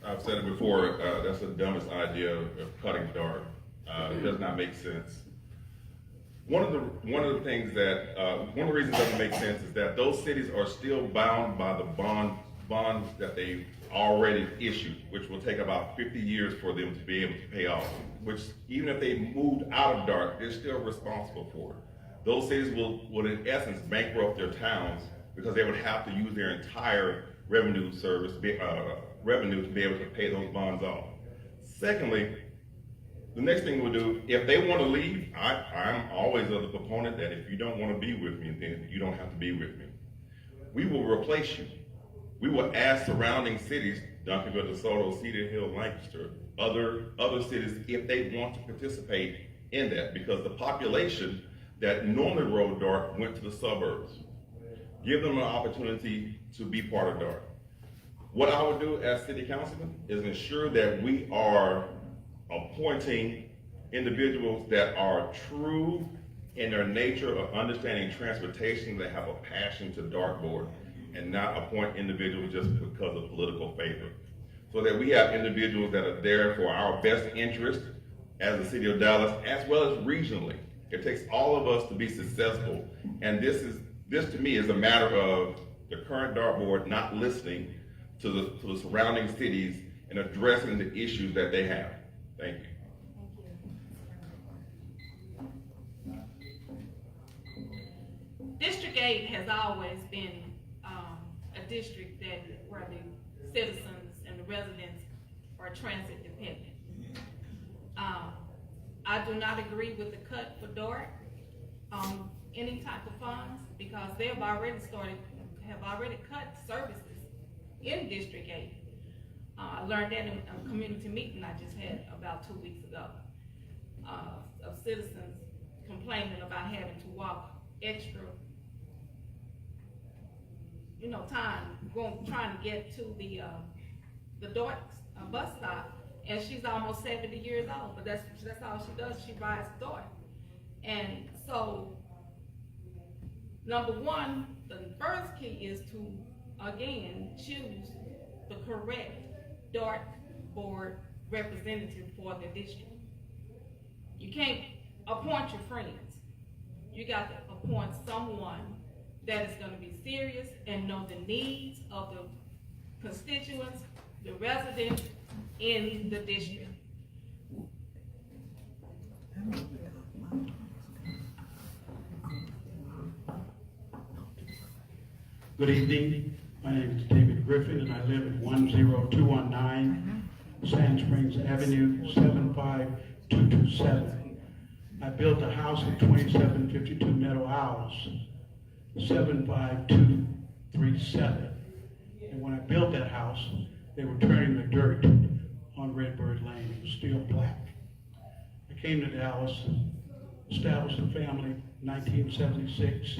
J: I've said it before, that's the dumbest idea of cutting DART. It does not make sense. One of the things that, one of the reasons it doesn't make sense is that those cities are still bound by the bonds that they already issued, which will take about 50 years for them to be able to pay off, which even if they moved out of DART, they're still responsible for it. Those cities will in essence bankrupt their towns because they would have to use their entire revenue to be able to pay those bonds off. Secondly, the next thing we'll do, if they want to leave, I'm always of the proponent that if you don't want to be with me, then you don't have to be with me. We will replace you. We will ask surrounding cities, Duncanville, DeSoto, Cedar Hill, Lancaster, other cities, if they want to participate in that, because the population that normally rode DART went to the suburbs. Give them an opportunity to be part of DART. What I would do as city councilman is ensure that we are appointing individuals that are true in their nature of understanding transportation, that have a passion to dartboard, and not appoint individuals just because of political favor. So that we have individuals that are there for our best interest as the city of Dallas, as well as regionally. It takes all of us to be successful, and this to me is a matter of the current dartboard not listening to the surrounding cities and addressing the issues that they have. Thank you.
I: District 8 has always been a district where the citizens and the residents are transit dependent. I do not agree with the cut for DART on any type of funds because they have already started have already cut services in District 8. I learned that in a community meeting I just had about 2 weeks ago, of citizens complaining about having to walk extra, time trying to get to the Dorks bus stop, and she's almost 70 years old, but that's all she does. She rides Dork. And so, number one, the first key is to, again, choose the correct Dork board representative for the district. You can't appoint your friends. You got to appoint someone that is going to be serious and know the needs of the constituents, the residents in the district.
M: Good evening. My name is David Griffin, and I live at 10219 Sand Springs Avenue, 75227. I built a house at 2752 Meadow House, 75237. And when I built that house, they were turning the dirt on Redbird Lane. It was still black. I came to Dallas, established a family in 1976,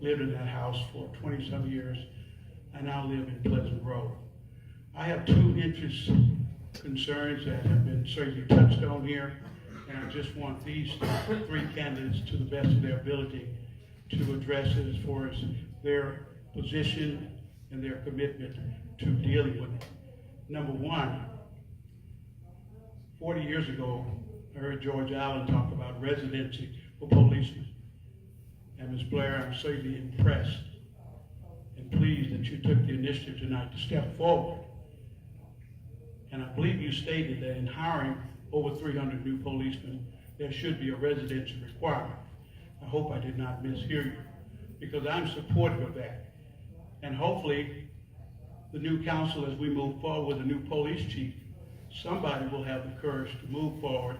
M: lived in that house for 27 years. I now live in Pleasant Grove. I have two interests, concerns that have been certainly touched on here, and I just want these three candidates, to the best of their ability, to address it as far as their position and their commitment to dealing with it. Number one, 40 years ago, I heard George Allen talk about residency for policemen. And Ms. Blair, I'm certainly impressed and pleased that you took the initiative tonight to step forward. And I believe you stated that in hiring over 300 new policemen, there should be a residency requirement. I hope I did not mishear you, because I'm supportive of that. And hopefully, the new council, as we move forward with a new police chief, somebody will have the courage to move forward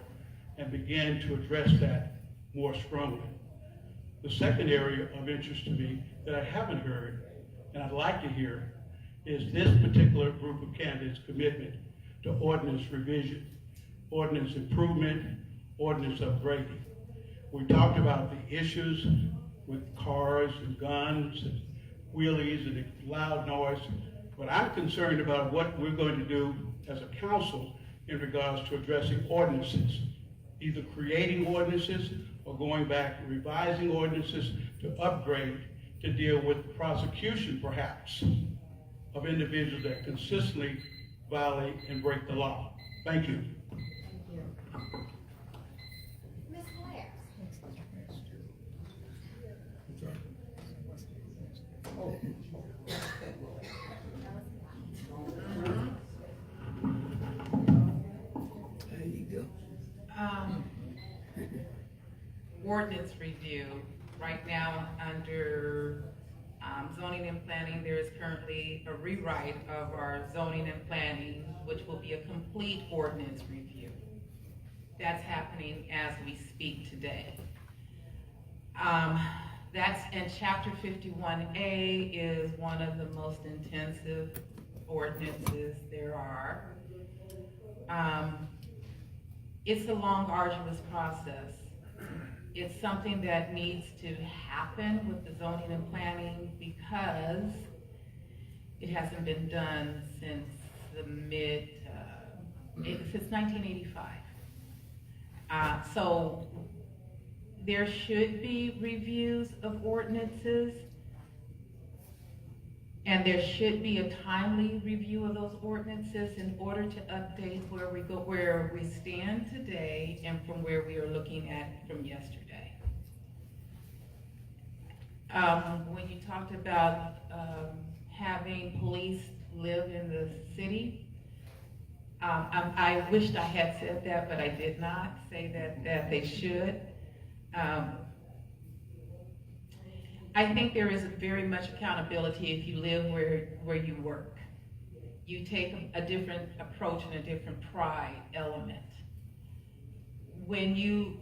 M: and begin to address that more strongly. The second area of interest to me that I haven't heard, and I'd like to hear, is this particular group of candidates' commitment to ordinance revision, ordinance improvement, ordinance upgrading. We talked about the issues with cars and guns and wheelies and loud noise, but I'm concerned about what we're going to do as a council in regards to addressing ordinances, either creating ordinances or going back and revising ordinances to upgrade, to deal with the prosecution, perhaps, of individuals that consistently violate and break the law. Thank you.
H: Ms. Blair?
K: Ordinance review. Right now, under zoning and planning, there is currently a rewrite of our zoning and planning, which will be a complete ordinance review. That's happening as we speak today. And Chapter 51A is one of the most intensive ordinances there are. It's a long, arduous process. It's something that needs to happen with the zoning and planning because it hasn't been done since since 1985. So there should be reviews of ordinances, and there should be a timely review of those ordinances in order to update where we stand today and from where we are looking at from yesterday. When you talked about having police live in the city, I wished I had said that, but I did not say that they should. I think there is very much accountability if you live where you work. You take a different approach and a different pride element. When you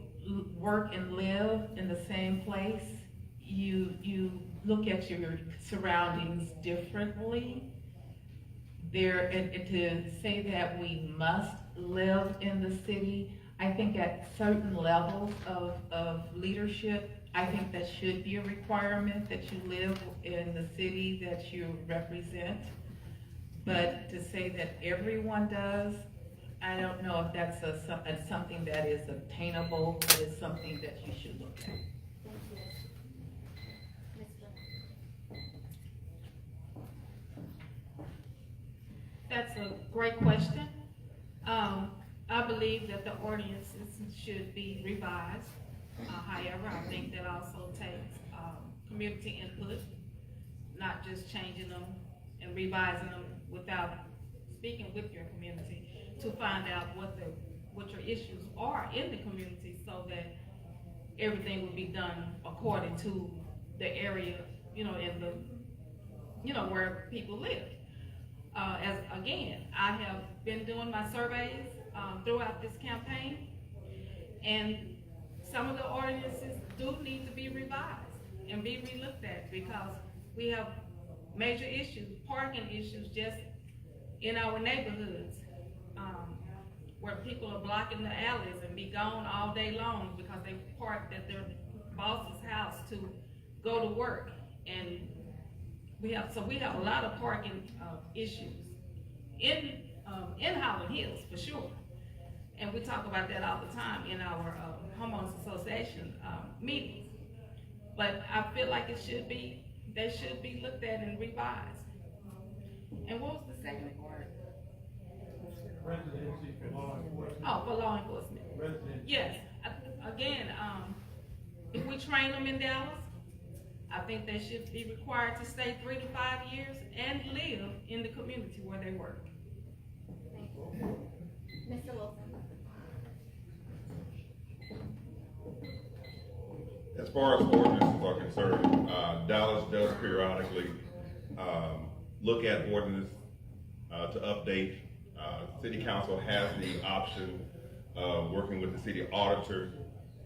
K: work and live in the same place, you look at your surroundings differently. And to say that we must live in the city, I think at certain levels of leadership, I think that should be a requirement that you live in the city that you represent. But to say that everyone does, I don't know if that's something that is obtainable, but it's something that you should look at.
I: That's a great question. I believe that the ordinances should be revised. However, I think that also takes, community input, not just changing them and revising them without speaking with your community to find out what your issues are in the community so that everything will be done according to the area, in the, where people live. Again, I have been doing my surveys throughout this campaign, and some of the ordinances do need to be revised and be relooked at because we have major issues, parking issues just in our neighborhoods, where people are blocking the alleys and be gone all day long because they parked at their boss's house to go to work. And we have a lot of parking issues in Howland Hills for sure, and we talk about that all the time in our homeowners association meetings. But I feel like they should be looked at and revised. And what was the second word?
M: Residency for law enforcement.
I: Oh, for law enforcement.
M: Residency.
I: Yes. Again, if we train them in Dallas, I think they should be required to stay 3 to 5 years and live in the community where they work.
H: Thank you. Mr. Wilson.
J: As far as ordinances are concerned, Dallas does periodically look at ordinance to update. City Council has the option of working with the city auditor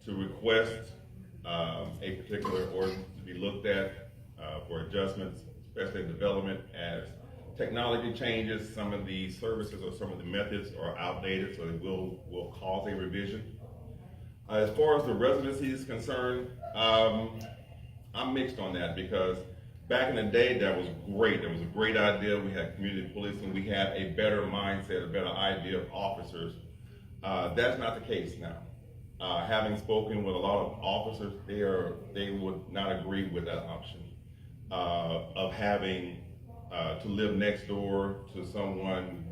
J: to request a particular ordinance to be looked at for adjustments, especially in development. As technology changes, some of the services or some of the methods are outdated, so it will cause a revision. As far as the residency is concerned, I'm mixed on that because back in the day, that was great. It was a great idea. We had community policing. We had a better mindset, a better idea of officers. That's not the case now. Having spoken with a lot of officers, they would not agree with that option of having to live next door to someone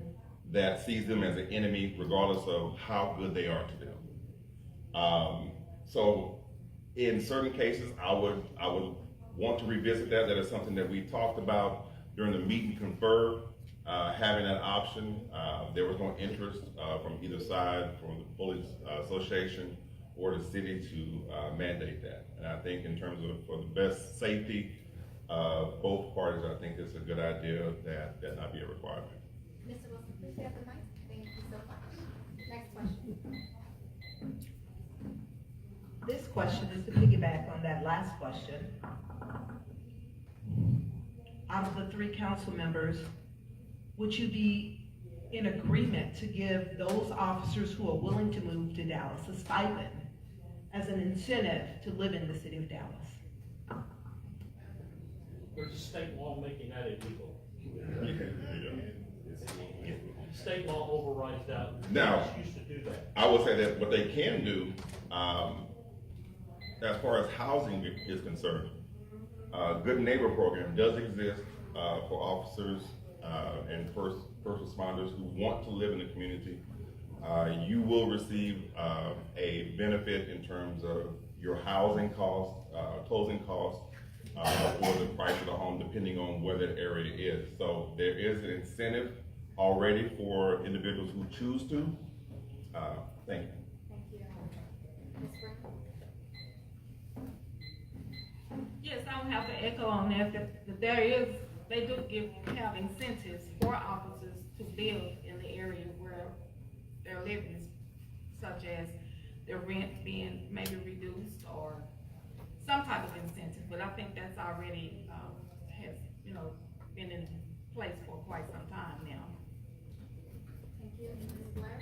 J: that sees them as an enemy, regardless of how good they are to them. So in certain cases, I would want to revisit that. That is something that we talked about during the meet and confer, having that option. There was no interest from either side, from the police association or the city to mandate that. And I think in terms of for the best safety of both parties, I think it's a good idea that that not be a requirement.
H: Mr. Wilson, please have the mic. Thank you so much. Next question.
A: This question is to piggyback on that last question. Out of the 3 council members, would you be in agreement to give those officers who are willing to move to Dallas a stipend as an incentive to live in the city of Dallas?
N: There's a state law making that illegal. State law overrides that.
J: Now,
N: Used to do that.
J: I would say that what they can do, as far as housing is concerned, Good Neighbor program does exist for officers and first responders who want to live in the community. You will receive a benefit in terms of your housing costs, closing costs, or the price of the home, depending on where that area is. So there is an incentive already for individuals who choose to. Thank you.
H: Thank you. Ms. Brown.
I: Yes, I don't have to echo on that, they do have incentives for officers to live in the area where they're living, such as their rent being maybe reduced or some type of incentive, but I think that's already, has, been in place for quite some time now.
H: Thank you. Ms. Blair?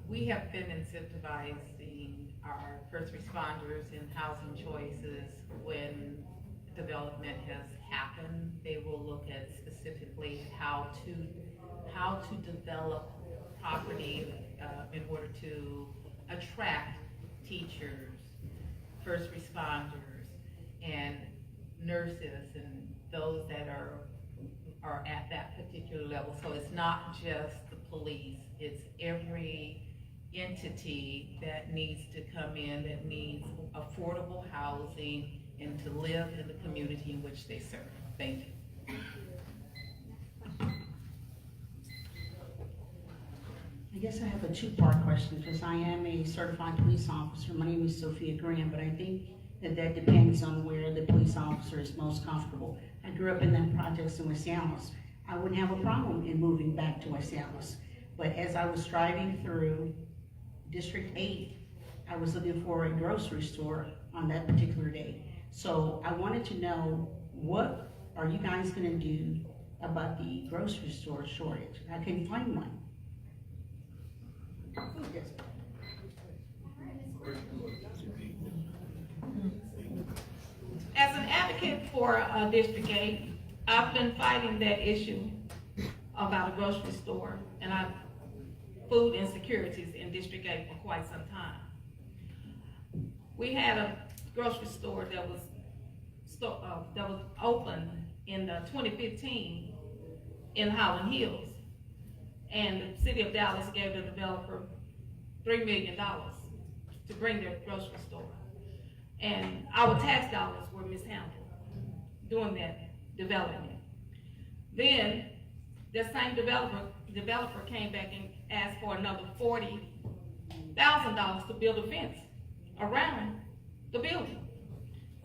K: We have been incentivizing our first responders in housing choices when development has happened. They will look at specifically how to develop property in order to attract teachers, first responders, and nurses, and those that are at that particular level. So it's not just the police, it's every entity that needs to come in, that needs affordable housing and to live in the community in which they serve. Thank you.
F: I guess I have a two-part question, because I am a certified police officer. My name is Sophia Graham, but I think that depends on where the police officer is most comfortable. I grew up in the projects in West Allis. I wouldn't have a problem in moving back to West Allis. But as I was driving through District 8, I was looking for a grocery store on that particular day. So I wanted to know, what are you guys gonna do about the grocery store shortage? I couldn't find one.
I: As an advocate for District 8, I've been fighting that issue about a grocery store and food insecurities in District 8 for quite some time. We had a grocery store that was open in 2015 in Holland Hills, and the city of Dallas gave the developer $3 million to bring their grocery store. And our tax dollars were mishandled doing that development. Then, the same developer came back and asked for another $40,000 to build a fence around the building.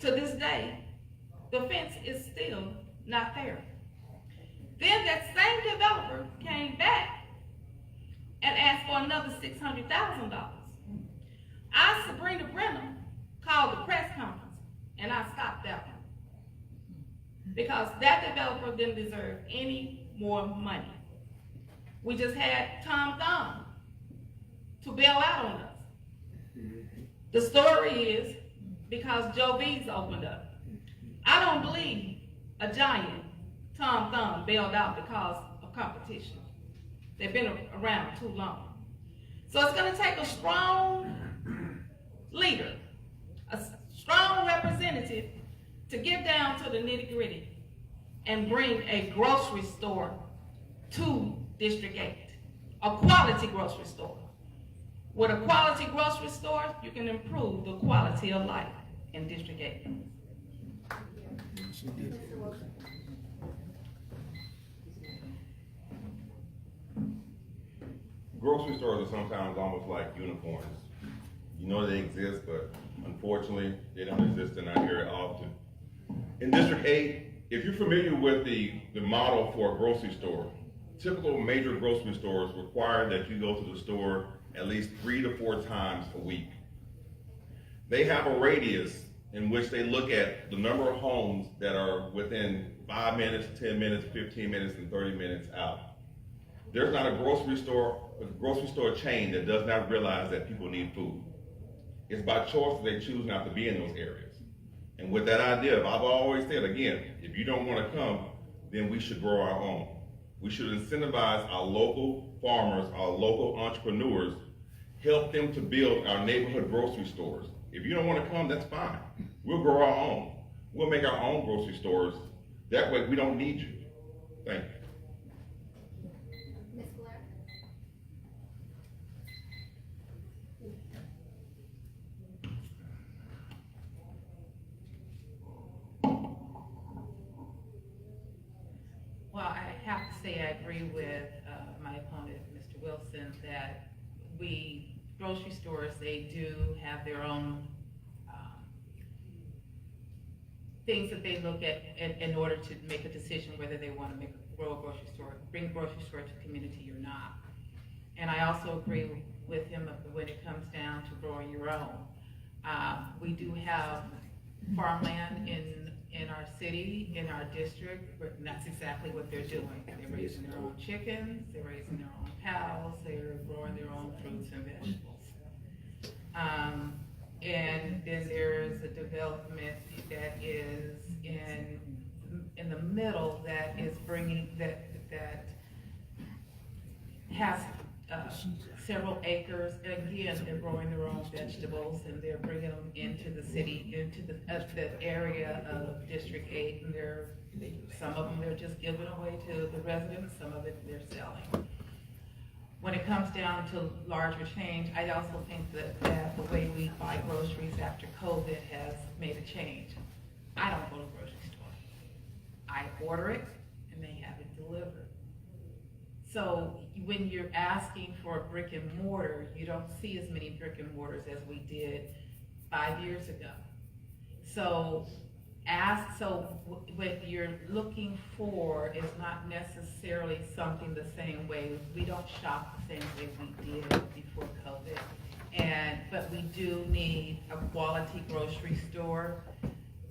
I: To this day, the fence is still not there. Then that same developer came back and asked for another $600,000. I, Sabrina Brenham, called the press conference and I stopped that one, because that developer didn't deserve any more money. We just had Tom Thumb to bail out on us. The story is because Joe B's opened up. I don't believe a giant, Tom Thumb, bailed out because of competition. They've been around too long. So it's gonna take a strong leader, a strong representative to get down to the nitty-gritty and bring a grocery store to District 8, a quality grocery store. With a quality grocery store, you can improve the quality of life in District 8.
J: Grocery stores are sometimes almost like unicorns. You know they exist, but unfortunately, they don't exist in our area often. In District 8, if you're familiar with the model for a grocery store, typical major grocery stores require that you go to the store at least 3 to 4 times a week. They have a radius in which they look at the number of homes that are within 5 minutes, 10 minutes, 15 minutes, and 30 minutes out. There's not a grocery store chain that does not realize that people need food. It's by choice that they choose not to be in those areas. And with that idea, I've always said, again, if you don't want to come, then we should grow our own. We should incentivize our local farmers, our local entrepreneurs, help them to build our neighborhood grocery stores. If you don't want to come, that's fine. We'll grow our own. We'll make our own grocery stores. That way we don't need you. Thank you.
H: Ms. Blair?
K: Well, I have to say I agree with my opponent, Mr. Wilson, that grocery stores, they do have their own things that they look at in order to make a decision whether they want to bring a grocery store to the community or not. And I also agree with him when it comes down to growing your own. We do have farmland in our city, in our district, and that's exactly what they're doing. They're raising their own chickens, they're raising their own cows, they're growing their own fruits and vegetables. And then there's a development that is in the middle that is bringing, that has several acres. And again, they're growing their own vegetables and they're bringing them into the city, into the area of District 8. And some of them they're just giving away to the residents, some of it they're selling. When it comes down to larger change, I also think that the way we buy groceries after COVID has made a change. I don't go to the grocery store. I order it and they have it delivered. So when you're asking for a brick and mortar, you don't see as many brick and mortars as we did 5 years ago. So what you're looking for is not necessarily something the same way. We don't shop the same way we did before COVID. But we do need a quality grocery store.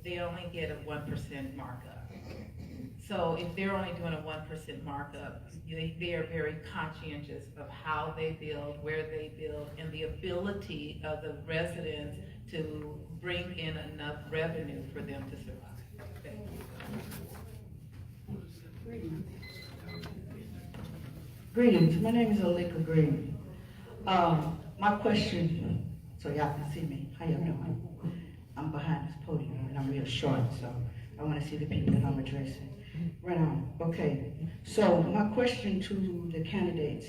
K: They only get a 1% markup. So if they're only doing a 1% markup, they are very conscientious of how they build, where they build, and the ability of the residents to bring in enough revenue for them to survive. Thank you.
O: Greetings, my name is Olika Green. My question, so y'all can see me, how y'all doing? I'm behind this podium and I'm real short, so I want to see the people that I'm addressing. Right on, okay. So my question to the candidates,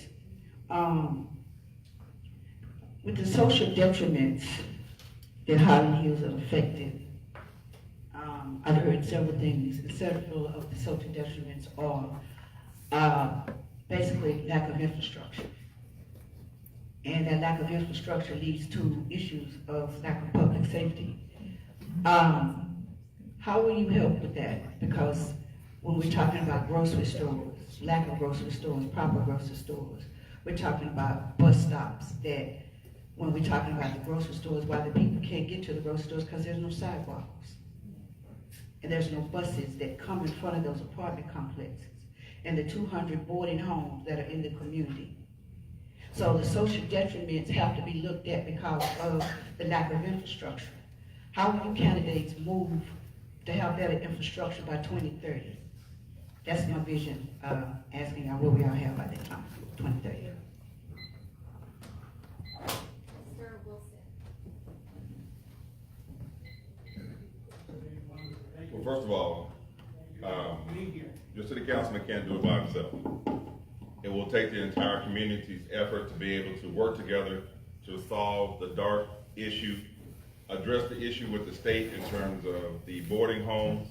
O: with the social detriments that Highland Hills have affected, I've heard several things, and several of the social detriments are basically lack of infrastructure. And that lack of infrastructure leads to issues of lack of public safety. How will you help with that? Because when we're talking about grocery stores, lack of grocery stores, proper grocery stores, we're talking about bus stops that when we're talking about the grocery stores, why the people can't get to the grocery stores because there's no sidewalks. And there's no buses that come in front of those apartment complexes and the 200 boarding homes that are in the community. So the social detriments have to be looked at because of the lack of infrastructure. How will you candidates move to have better infrastructure by 2030? That's my vision, asking what we all have by that time, 2030.
H: Mr. Wilson.
J: Well, first of all, your city councilman can't do it by himself. It will take the entire community's effort to be able to work together to solve the DART issue, address the issue with the state in terms of the boarding homes,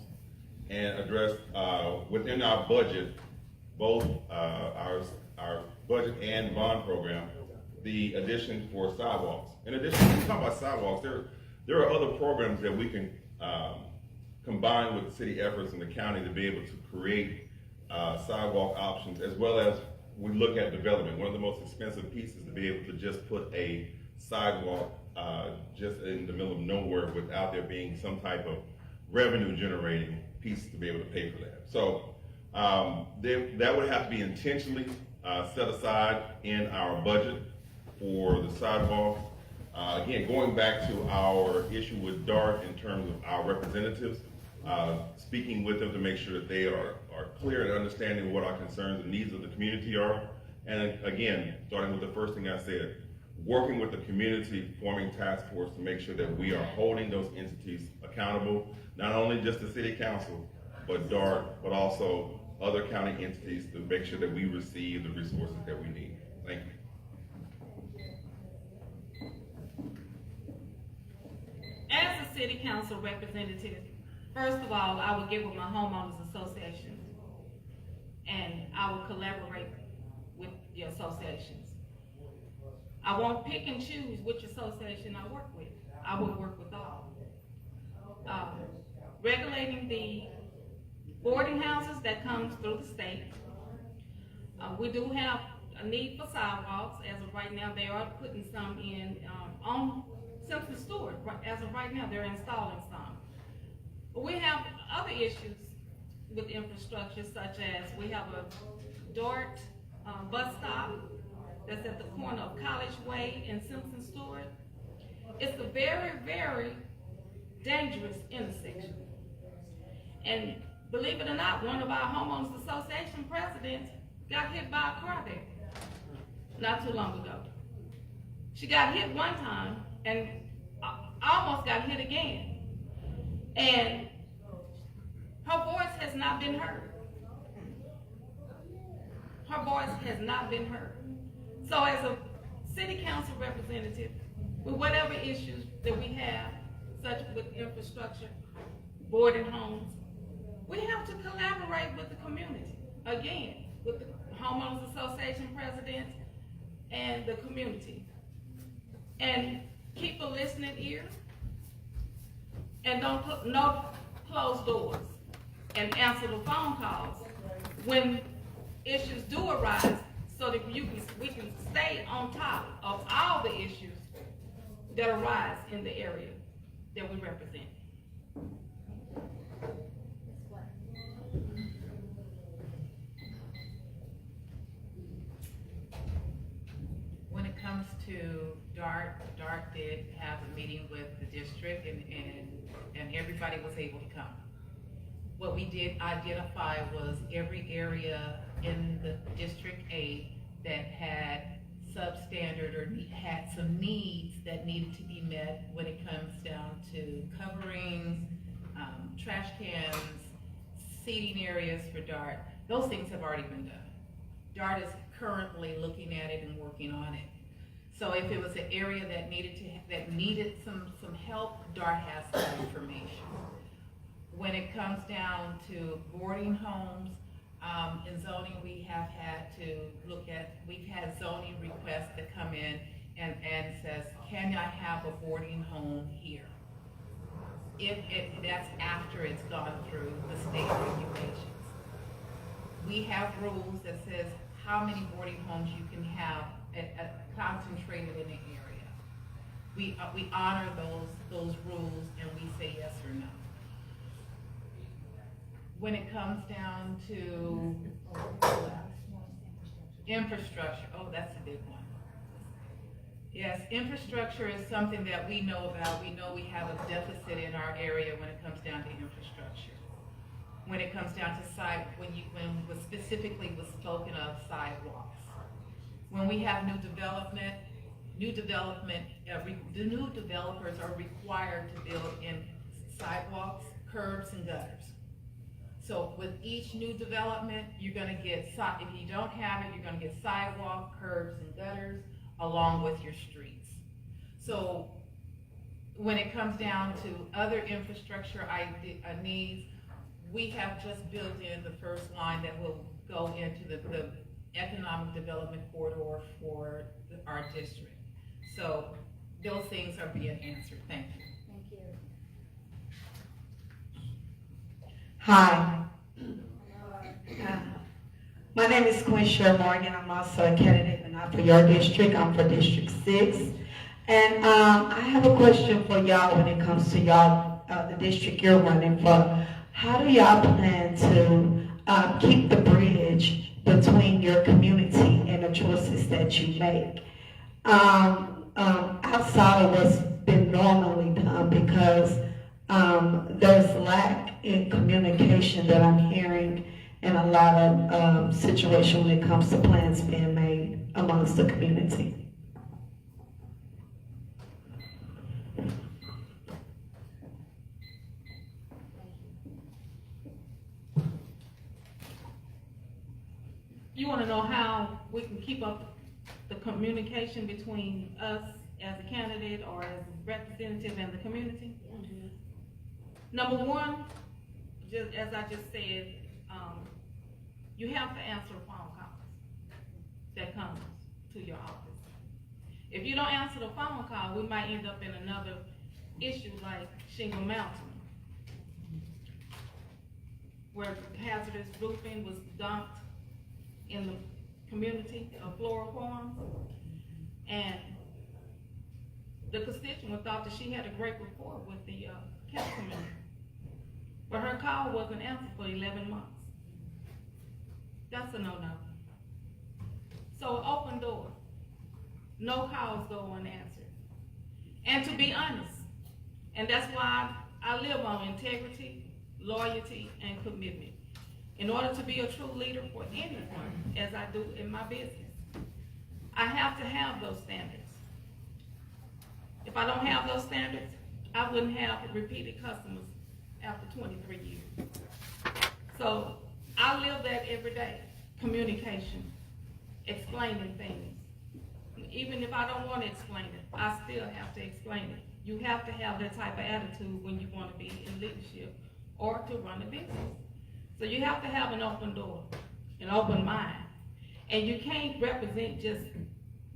J: and address within our budget, both our budget and bond program, the addition for sidewalks. In addition, when we talk about sidewalks, there are other programs that we can combine with city efforts in the county to be able to create sidewalk options, as well as we look at development. One of the most expensive pieces to be able to just put a sidewalk just in the middle of nowhere without there being some type of revenue generating piece to be able to pay for that. So that would have to be intentionally set aside in our budget for the sidewalks. Again, going back to our issue with DART in terms of our representatives, speaking with them to make sure that they are clear and understanding what our concerns and needs of the community are. And again, starting with the first thing I said, working with the community, forming task force to make sure that we are holding those entities accountable, not only just the city council, but DART, but also other county entities to make sure that we receive the resources that we need. Thank you.
I: As a city council representative, first of all, I would get with my homeowners association and I would collaborate with the associations. I won't pick and choose which association I work with. I will work with all. Regulating the boarding houses that comes through the state. We do have a need for sidewalks. As of right now, they are putting some in, on Simpson Stewart. As of right now, they're installing some. But we have other issues with infrastructure, such as we have a DART bus stop that's at the corner of College Way and Simpson Stewart. It's a very, very dangerous intersection. And believe it or not, one of our homeowners association presidents got hit by a car there not too long ago. She got hit one time and almost got hit again. And her voice has not been heard. Her voice has not been heard. So as a city council representative, with whatever issues that we have, such with infrastructure, boarding homes, we have to collaborate with the community, again, with the homeowners association presidents and the community. And keep a listening ear, and don't put no closed doors, and answer the phone calls when issues do arise, so that we can stay on top of all the issues that arise in the area that we represent.
K: When it comes to DART did have a meeting with the district and everybody was able to come. What we did identify was every area in the District 8 that had substandard or had some needs that needed to be met when it comes down to coverings, trash cans, seating areas for DART. Those things have already been done. DART is currently looking at it and working on it. So if it was an area that needed some help, DART has that information. When it comes down to boarding homes, in zoning, we have had to look at, we've had zoning requests that come in and says, can I have a boarding home here? That's after it's gone through the state regulations. We have rules that says how many boarding homes you can have concentrated in an area. We honor those rules and we say yes or no. When it comes down to infrastructure, oh, that's a big one. Yes, infrastructure is something that we know about. We know we have a deficit in our area when it comes down to infrastructure. When it comes down to when was specifically was spoken of sidewalks. When we have new development, the new developers are required to build in sidewalks, curbs, and gutters. So with each new development, you're gonna get, if you don't have it, you're gonna get sidewalk, curbs, and gutters, along with your streets. So when it comes down to other infrastructure needs, we have just built in the first line that will go into the economic development corridor for our district. So those things are being answered. Thank you.
H: Thank you.
O: Hi. My name is Quinn Sher Morgan. I'm also a candidate, but not for your district. I'm for District 6. And I have a question for y'all when it comes to y'all, the district you're running for. How do y'all plan to keep the bridge between your community and the choices that you make? Outside of what's been normally done, because there's lack in communication that I'm hearing in a lot of situations when it comes to plans being made amongst the community.
I: You want to know how we can keep up the communication between us as a candidate or as a representative and the community? Mm-hmm. Number one, just as I just said, you have to answer phone calls that comes to your office. If you don't answer the phone call, we might end up in another issue like Shingle Mountain, where hazardous roofing was dumped in the community of Floral Farms. And the constituent thought that she had a great rapport with the councilman. But her call wasn't answered for 11 months. That's a no-no. So open door. No calls go unanswered. And to be honest, and that's why I live on integrity, loyalty, and commitment. In order to be a true leader for anyone, as I do in my business, I have to have those standards. If I don't have those standards, I wouldn't have repeated customers after 23 years. So I live that every day. Communication, explaining things. Even if I don't want to explain it, I still have to explain it. You have to have that type of attitude when you want to be in leadership or to run a business. So you have to have an open door, an open mind. And you can't represent just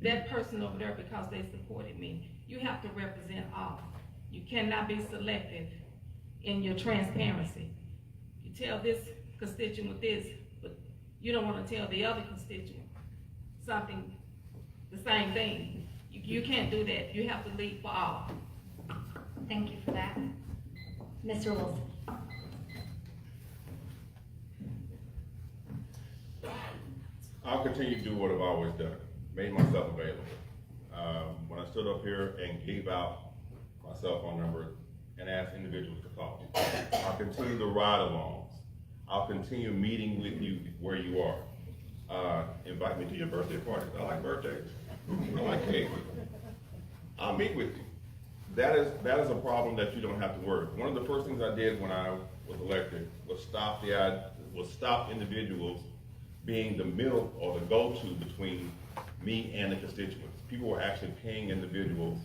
I: that person over there because they supported me. You have to represent all. You cannot be selective in your transparency. You tell this constituent this, but you don't want to tell the other constituent something, the same thing. You can't do that. You have to lead for all.
C: Thank you for that. Mr. Wilson.
J: I'll continue to do what I've always done, made myself available. When I stood up here and gave out my cell phone number and asked individuals to call me, I'll continue the ride-alongs. I'll continue meeting with you where you are. Invite me to your birthday parties. I like birthdays. I like cake. I'll meet with you. That is a problem that you don't have to worry. One of the first things I did when I was elected was stop individuals being the middle or the go-to between me and the constituents. People were actually paying individuals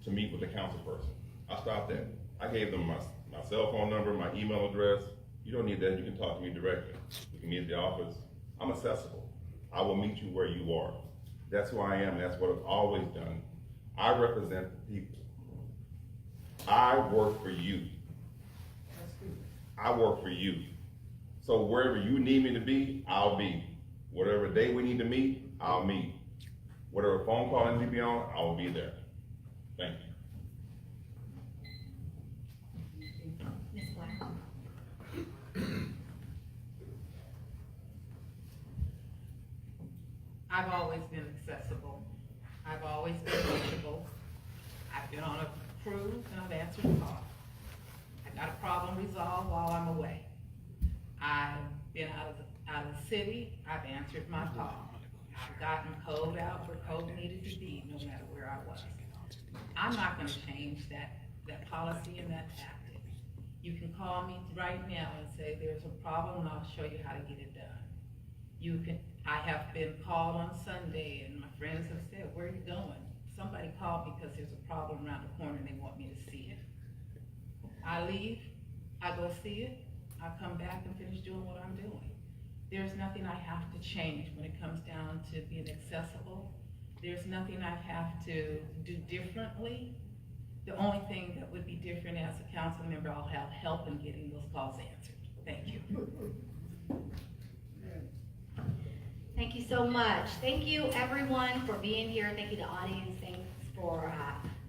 J: to meet with the council person. I stopped that. I gave them my cell phone number, my email address. You don't need that, you can talk to me directly. You can meet at the office. I'm accessible. I will meet you where you are. That's who I am, and that's what I've always done. I represent people. I work for you. I work for you. So wherever you need me to be, I'll be. Whatever day we need to meet, I'll meet. Whatever phone call I need to be on, I will be there. Thank you.
C: Ms. Black.
K: I've always been accessible. I've always been reachable. I've been on a cruise and I've answered calls. I got a problem resolved while I'm away. I've been out of the city, I've answered my call. I've gotten code out where code needed to be, no matter where I was. I'm not gonna change that policy and that tactic. You can call me right now and say, there's a problem, and I'll show you how to get it done. I have been called on Sunday, and my friends have said, where are you going? Somebody called me because there's a problem around the corner and they want me to see it. I leave, I go see it, I come back and finish doing what I'm doing. There's nothing I have to change when it comes down to being accessible. There's nothing I have to do differently. The only thing that would be different as a council member, I'll have help in getting those calls answered. Thank you.
C: Thank you so much. Thank you everyone for being here. Thank you to the audience. Thanks for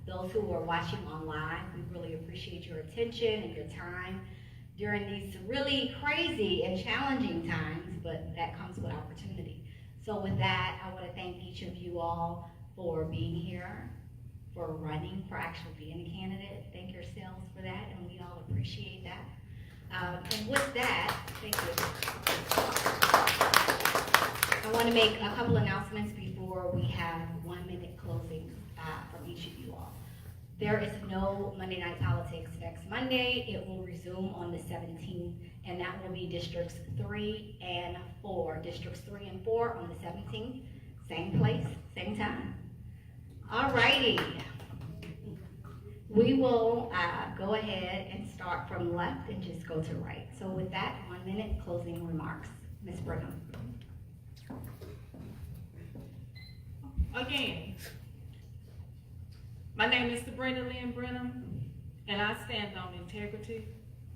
C: those who are watching online. We really appreciate your attention and your time during these really crazy and challenging times, but that comes with opportunity. So with that, I want to thank each of you all for being here, for running, for actually being a candidate. Thank yourselves for that, and we all appreciate that. And with that, thank you. I want to make a couple announcements before we have 1 minute closing from each of you all. There is no Monday Night Politics next Monday. It will resume on the 17th, and that will be Districts 3 and 4. Districts 3 and 4 on the 17th, same place, same time. All righty. We will go ahead and start from left and just go to right. So with that, 1 minute closing remarks. Ms. Brenham.
I: Again, my name is Sabrina Lynn Brenham, and I stand on integrity,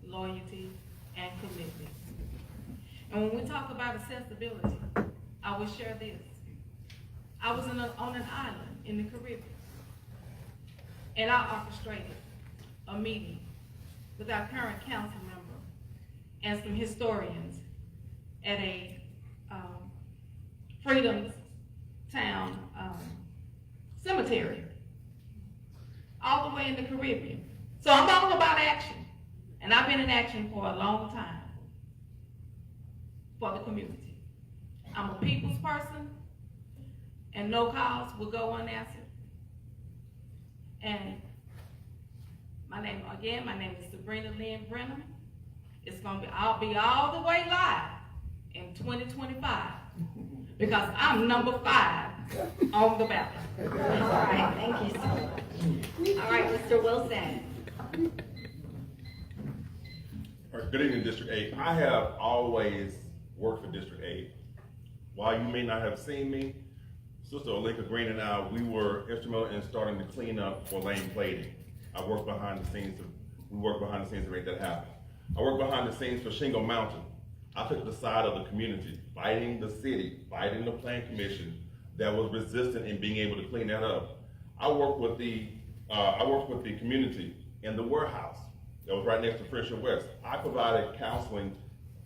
I: loyalty, and commitment. And when we talk about accessibility, I will share this. I was on an island in the Caribbean, and I orchestrated a meeting with our current council member and some historians at a Freedom Town cemetery, all the way in the Caribbean. So I'm all about action, and I've been in action for a long time for the community. I'm a people's person, and no calls will go unanswered. And my name is Sabrina Lynn Brennan. I'll be all the way live in 2025 because I'm number 5 on the ballot.
C: All right, thank you so much. All right, Mr. Wilson.
J: All right, good evening, District 8. I have always worked for District 8. While you may not have seen me, Sister Olinka Green and I, we were instrumental in starting to clean up for lane plating. I worked behind the scenes to make that happen. I worked behind the scenes for Shingle Mountain. I took the side of the community, fighting the city, fighting the Plan Commission that was resistant in being able to clean that up. I worked with the community in the warehouse that was right next to Friendship West. I provided counseling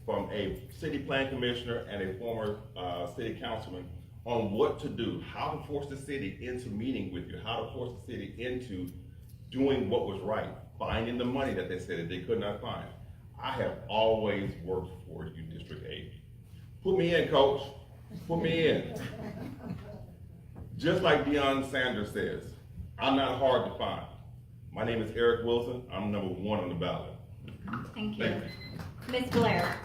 J: from a city plan commissioner and a former city councilman on what to do, how to force the city into meeting with you, how to force the city into doing what was right, finding the money that they said that they could not find. I have always worked for you, District 8. Put me in, Coach. Put me in. Just like Deion Sanders says, I'm not hard to find. My name is Eric Wilson. I'm number 1 on the ballot.
C: Thank you.
J: Thank you.
C: Ms. Blair.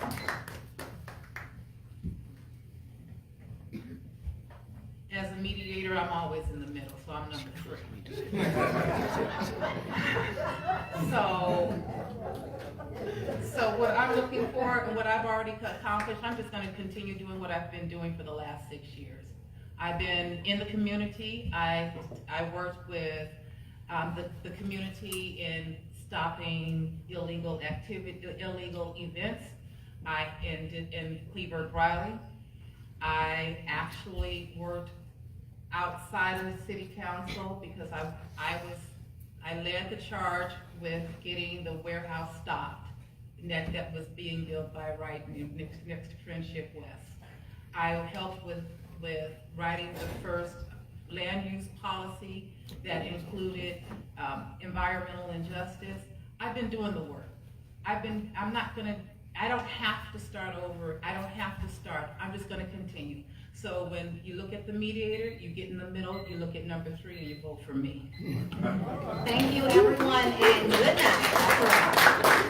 K: As a mediator, I'm always in the middle, so I'm number 3. So what I'm looking for and what I've already accomplished, I'm just going to continue doing what I've been doing for the last 6 years. I've been in the community. I worked with the community in stopping illegal events. In Cleveland Riley. I actually worked outside of the city council because I led the charge with getting the warehouse stopped that was being built by Wright next to Friendship West. I helped with writing the first land use policy that included environmental injustice. I've been doing the work. I don't have to start over. I don't have to start. I'm just going to continue. So when you look at the mediator, you get in the middle, you look at number 3, and you vote for me.
C: Thank you, everyone, and good night.